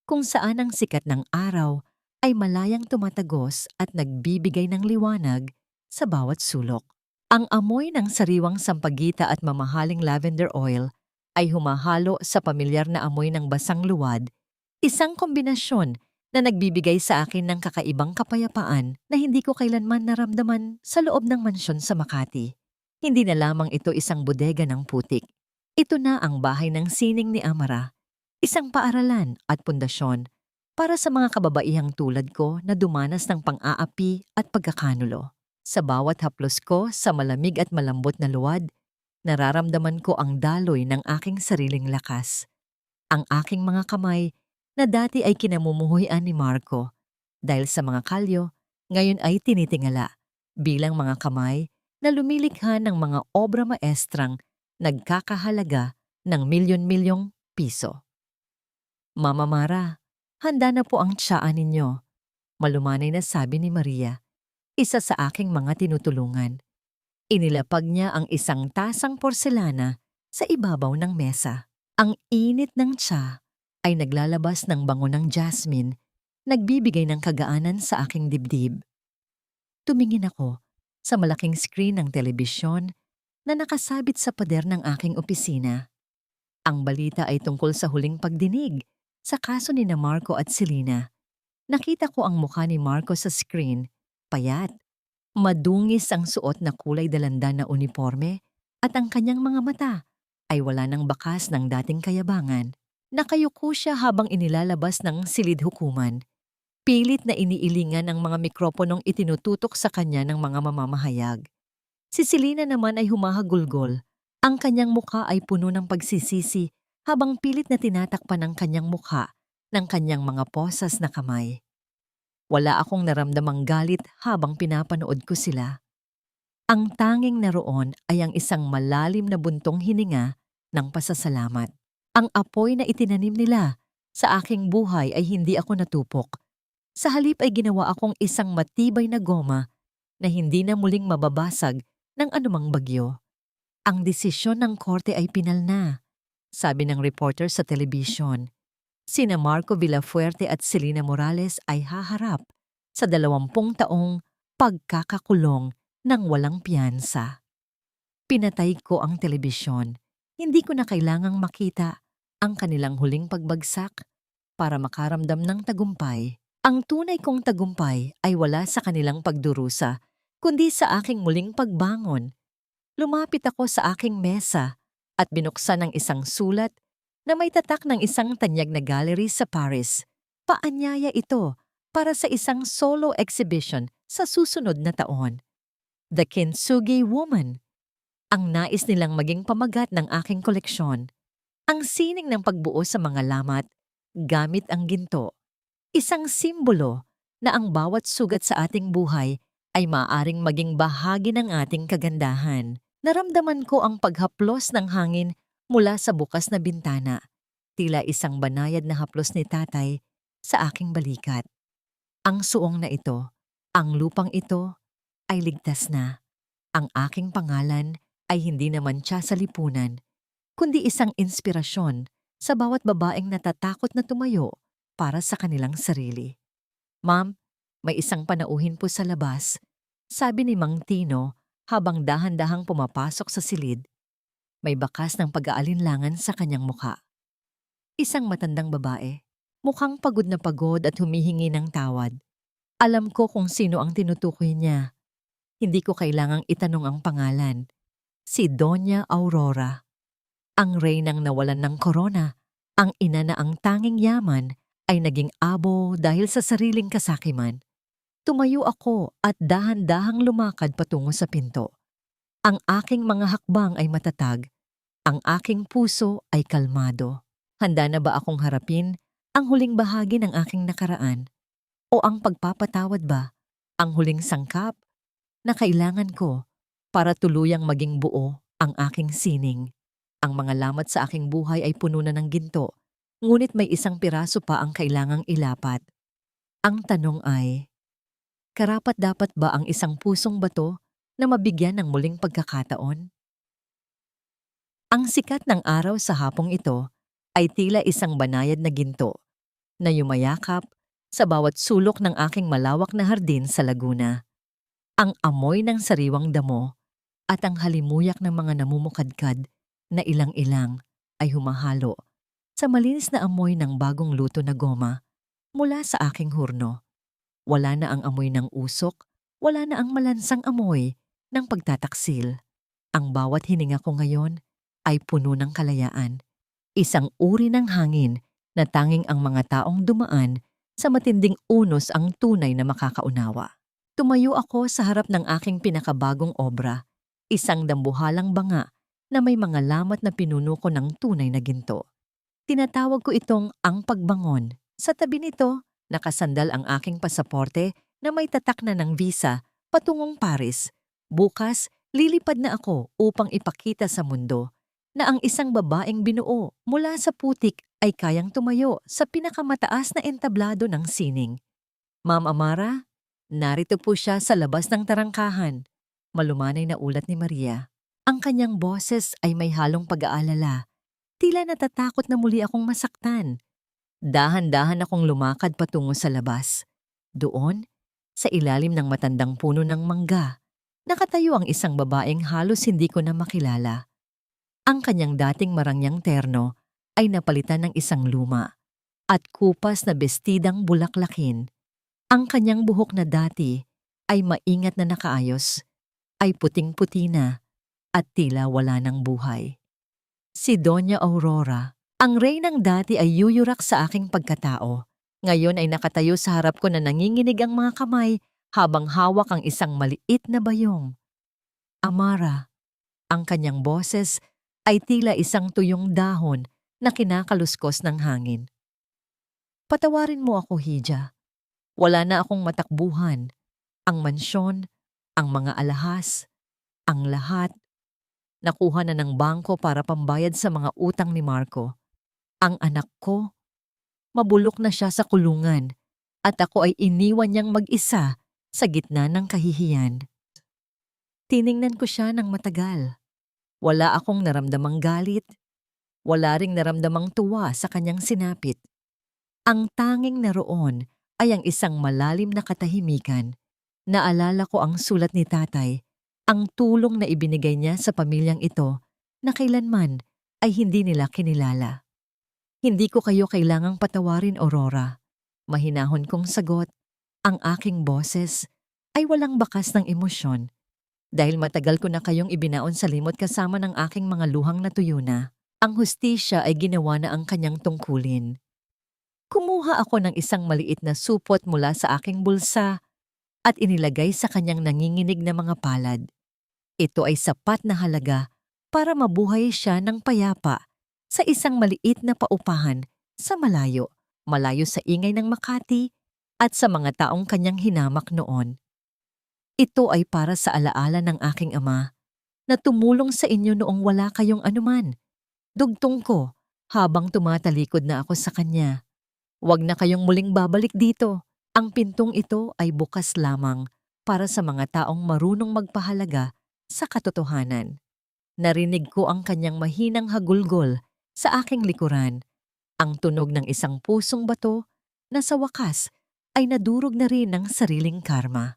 kung saan ang sikat ng araw ay malayang tumatagos at nagbibigay ng liwanag sa bawat sulok. Ang amoy ng sariwang sampagita at mamahaling lavender oil ay humahalo sa pamilyar na amoy ng basang luwad, isang kombinasyon na nagbibigay sa akin ng kakaibang kapayapaan na hindi ko kailanman naramdaman sa loob ng mansyon sa Makati. Hindi na lamang ito isang bodega ng putik. Ito na ang bahay ng sining ni Amara, isang paaralan at pundasyon para sa mga kababaihang tulad ko na dumanas ng pang-aapi at pagkakanulo. Sa bawat haplos ko sa malamig at malambot na luwad, nararamdaman ko ang daloy ng aking sariling lakas. Ang aking mga kamay na dati ay kinamumuhuyan ni Marco dahil sa mga kalyo, ngayon ay tinitingala bilang mga kamay na lumilikha ng mga obra maestrang nagkakahalaga ng milyon-milyong piso. Mama Mara, handa na po ang tsaan ninyo, malumanay na sabi ni Maria, isa sa aking mga tinutulungan. Inilapag niya ang isang tasang porselana sa ibabaw ng mesa. Ang init ng tsa ay naglalabas ng bango ng jasmine, nagbibigay ng kagaanan sa aking dibdib. Tumingin ako sa malaking screen ng telebisyon na nakasabit sa pader ng aking opisina. Ang balita ay tungkol sa huling pagdinig sa kaso ni Marco at Selena. Nakita ko ang mukha ni Marco sa screen, payat. Madungis ang suot na kulay dalandan na uniforme at ang kanyang mga mata ay wala ng bakas ng dating kayabangan. Nakayuko siya habang inilalabas ng silid hukuman. Pilit na iniilingan ang mga mikroponong itinututok sa kanya ng mga mamamahayag. Si Selena naman ay humahagulgol. Ang kanyang mukha ay puno ng pagsisisi habang pilit na tinatakpan ang kanyang mukha ng kanyang mga posas na kamay. Wala akong naramdamang galit habang pinapanood ko sila. Ang tanging naroon ay ang isang malalim na buntong hininga ng pasasalamat. Ang apoy na itinanim nila sa aking buhay ay hindi ako natupok. Sa halip ay ginawa akong isang matibay na goma na hindi na muling mababasag ng anumang bagyo. Ang desisyon ng korte ay pinal na, sabi ng reporter sa telebisyon. Sina Marco Villafuerte at Selena Morales ay haharap sa 20 taong pagkakakulong ng walang piyansa. Pinatay ko ang telebisyon. Hindi ko na kailangang makita ang kanilang huling pagbagsak para makaramdam ng tagumpay. Ang tunay kong tagumpay ay wala sa kanilang pagdurusa, kundi sa aking muling pagbangon. Lumapit ako sa aking mesa at binuksan ang isang sulat na may tatak ng isang tanyag na gallery sa Paris. Paanyaya ito para sa isang solo exhibition sa susunod na taon. The Kintsugi Woman. Ang nais nilang maging pamagat ng aking koleksyon. Ang sining ng pagbuo sa mga lamat gamit ang ginto. Isang simbolo na ang bawat sugat sa ating buhay ay maaaring maging bahagi ng ating kagandahan. Naramdaman ko ang paghaplos ng hangin mula sa bukas na bintana. Tila isang banayad na haplos ni tatay sa aking balikat. Ang suong na ito, ang lupang ito, ay ligtas na. Ang aking pangalan ay hindi naman siya sa lipunan, kundi isang inspirasyon sa bawat babaeng natatakot na tumayo para sa kanilang sarili. Ma'am, may isang panauhin po sa labas, sabi ni Mang Tino habang dahan-dahang pumapasok sa silid. May bakas ng pag-aalinlangan sa kanyang mukha. Isang matandang babae, mukhang pagod na pagod at humihingi ng tawad. Alam ko kung sino ang tinutukoy niya. Hindi ko kailangang itanong ang pangalan. Si Doña Aurora. Ang reynang nawalan ng korona, ang ina na ang tanging yaman ay naging abo dahil sa sariling kasakiman. Tumayo ako at dahan-dahang lumakad patungo sa pinto. Ang aking mga hakbang ay matatag. Ang aking puso ay kalmado. Handa na ba akong harapin ang huling bahagi ng aking nakaraan? O ang pagpapatawad ba, ang huling sangkap na kailangan ko para tuluyang maging buo ang aking sining? Ang mga lamat sa aking buhay ay puno na ng ginto, ngunit may isang piraso pa ang kailangang ilapat. Ang tanong ay, karapat-dapat ba ang isang pusong bato na mabigyan ng muling pagkakataon? Ang sikat ng araw sa hapong ito ay tila isang banayad na ginto na yumayakap sa bawat sulok ng aking malawak na hardin sa Laguna. Ang amoy ng sariwang damo at ang halimuyak ng mga namumukadkad na ilang-ilang ay humahalo sa malinis na amoy ng bagong luto na goma mula sa aking hurno. Wala na ang amoy ng usok, wala na ang malansang amoy ng pagtataksil. Ang bawat hininga ko ngayon ay puno ng kalayaan. Isang uri ng hangin na tanging ang mga taong dumaan sa matinding unos ang tunay na makakaunawa. Tumayo ako sa harap ng aking pinakabagong obra, isang dambuhalang banga na may mga lamat na pinuno ko ng tunay na ginto. Tinatawag ko itong ang pagbangon. Sa tabi nito, nakasandal ang aking pasaporte na may tatak na ng visa patungong Paris. Bukas, lilipad na ako upang ipakita sa mundo na ang isang babaeng binuo mula sa putik ay kayang tumayo sa pinakamataas na entablado ng sining. Ma'am Amara, narito po siya sa labas ng tarangkahan. Malumanay na ulat ni Maria. Ang kanyang boses ay may halong pag-aalala. Tila natatakot na muli akong masaktan. Dahan-dahan akong lumakad patungo sa labas. Doon, sa ilalim ng matandang puno ng mangga, nakatayo ang isang babaeng halos hindi ko na makilala. Ang kanyang dating marangyang terno ay napalitan ng isang luma at kupas na bestidang bulaklakin. Ang kanyang buhok na dati ay maingat na nakaayos, ay puting-puti na at tila wala ng buhay. Si Doña Aurora, ang reynang dati ay yuyurak sa aking pagkatao. Ngayon ay nakatayo sa harap ko na nanginginig ang mga kamay habang hawak ang isang maliit na bayong. Amara, ang kanyang boses ay tila isang tuyong dahon na kinakaluskos ng hangin. Patawarin mo ako, Hija. Wala na akong matakbuhan. Ang mansyon, ang mga alahas, ang lahat, nakuha na ng bangko para pambayad sa mga utang ni Marco. Ang anak ko, mabulok na siya sa kulungan at ako ay iniwan niyang mag-isa sa gitna ng kahihiyan. Tiningnan ko siya ng matagal. Wala akong naramdamang galit. Wala ring naramdamang tuwa sa kanyang sinapit. Ang tanging naroon ay ang isang malalim na katahimikan. Naalala ko ang sulat ni tatay, ang tulong na ibinigay niya sa pamilyang ito na kailanman ay hindi nila kinilala. Hindi ko kayo kailangang patawarin, Aurora. Mahinahon kong sagot, ang aking boses ay walang bakas ng emosyon. Dahil matagal ko na kayong ibinaon sa limot kasama ng aking mga luhang natuyo na, ang hustisya ay ginawa na ang kanyang tungkulin. Kumuha ako ng isang maliit na supot mula sa aking bulsa at inilagay sa kanyang nanginginig na mga palad. Ito ay sapat na halaga para mabuhay siya ng payapa sa isang maliit na paupahan sa malayo sa ingay ng Makati at sa mga taong kanyang hinamak noon. Ito ay para sa alaala ng aking ama na tumulong sa inyo noong wala kayong anuman. Dugtong ko habang tumatalikod na ako sa kanya. Huwag na kayong muling babalik dito. Ang pintong ito ay bukas lamang para sa mga taong marunong magpahalaga sa katotohanan. Narinig ko ang kanyang mahinang hagulgol sa aking likuran, ang tunog ng isang pusong bato na sa wakas ay nadurog na rin ng sariling karma.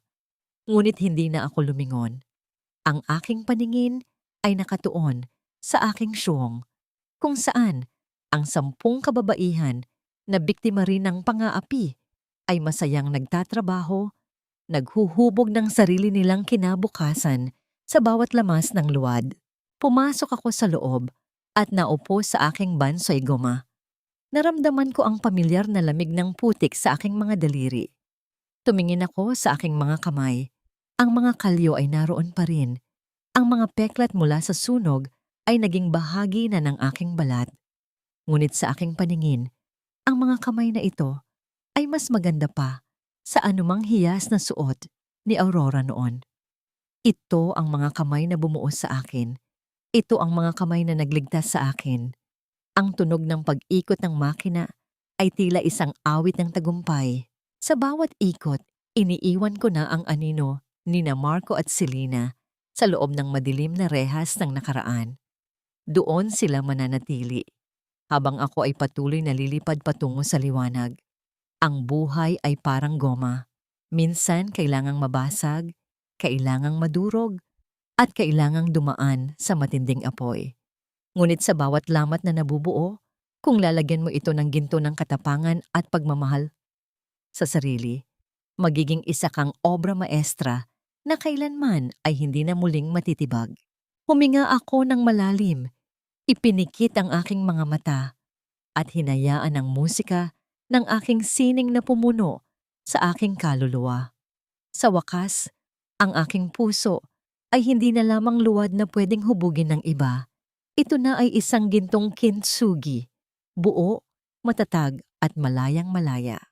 Ngunit hindi na ako lumingon. Ang aking paningin ay nakatuon sa aking siyong, kung saan ang 10 kababaihan na biktima rin ng pang-aapi ay masayang nagtatrabaho, naghuhubog ng sarili nilang kinabukasan sa bawat lamas ng luwad. Pumasok ako sa loob at naupo sa aking bansoy goma. Naramdaman ko ang pamilyar na lamig ng putik sa aking mga daliri. Tumingin ako sa aking mga kamay. Ang mga kalyo ay naroon pa rin. Ang mga peklat mula sa sunog ay naging bahagi na ng aking balat. Ngunit sa aking paningin, ang mga kamay na ito ay mas maganda pa sa anumang hiyas na suot ni Aurora noon. Ito ang mga kamay na bumuo sa akin. Ito ang mga kamay na nagligtas sa akin. Ang tunog ng pag-ikot ng makina ay tila isang awit ng tagumpay. Sa bawat ikot, iniiwan ko na ang anino nina Marco at Selena sa loob ng madilim na rehas ng nakaraan. Doon sila mananatili, habang ako ay patuloy na lilipad patungo sa liwanag. Ang buhay ay parang goma. Minsan kailangang mabasag, kailangang madurog, at kailangang dumaan sa matinding apoy. Ngunit sa bawat lamat na nabubuo, kung lalagyan mo ito ng ginto ng katapangan at pagmamahal sa sarili, magiging isa kang obra maestra na kailanman ay hindi na muling matitibag. Huminga ako ng malalim, ipinikit ang aking mga mata, at hinayaan ang musika ng aking sining na pumuno sa aking kaluluwa. Sa wakas, ang aking puso ay hindi na lamang luwad na pwedeng hubugin ng iba. Ito na ay isang gintong kintsugi, buo, matatag at malayang-malaya.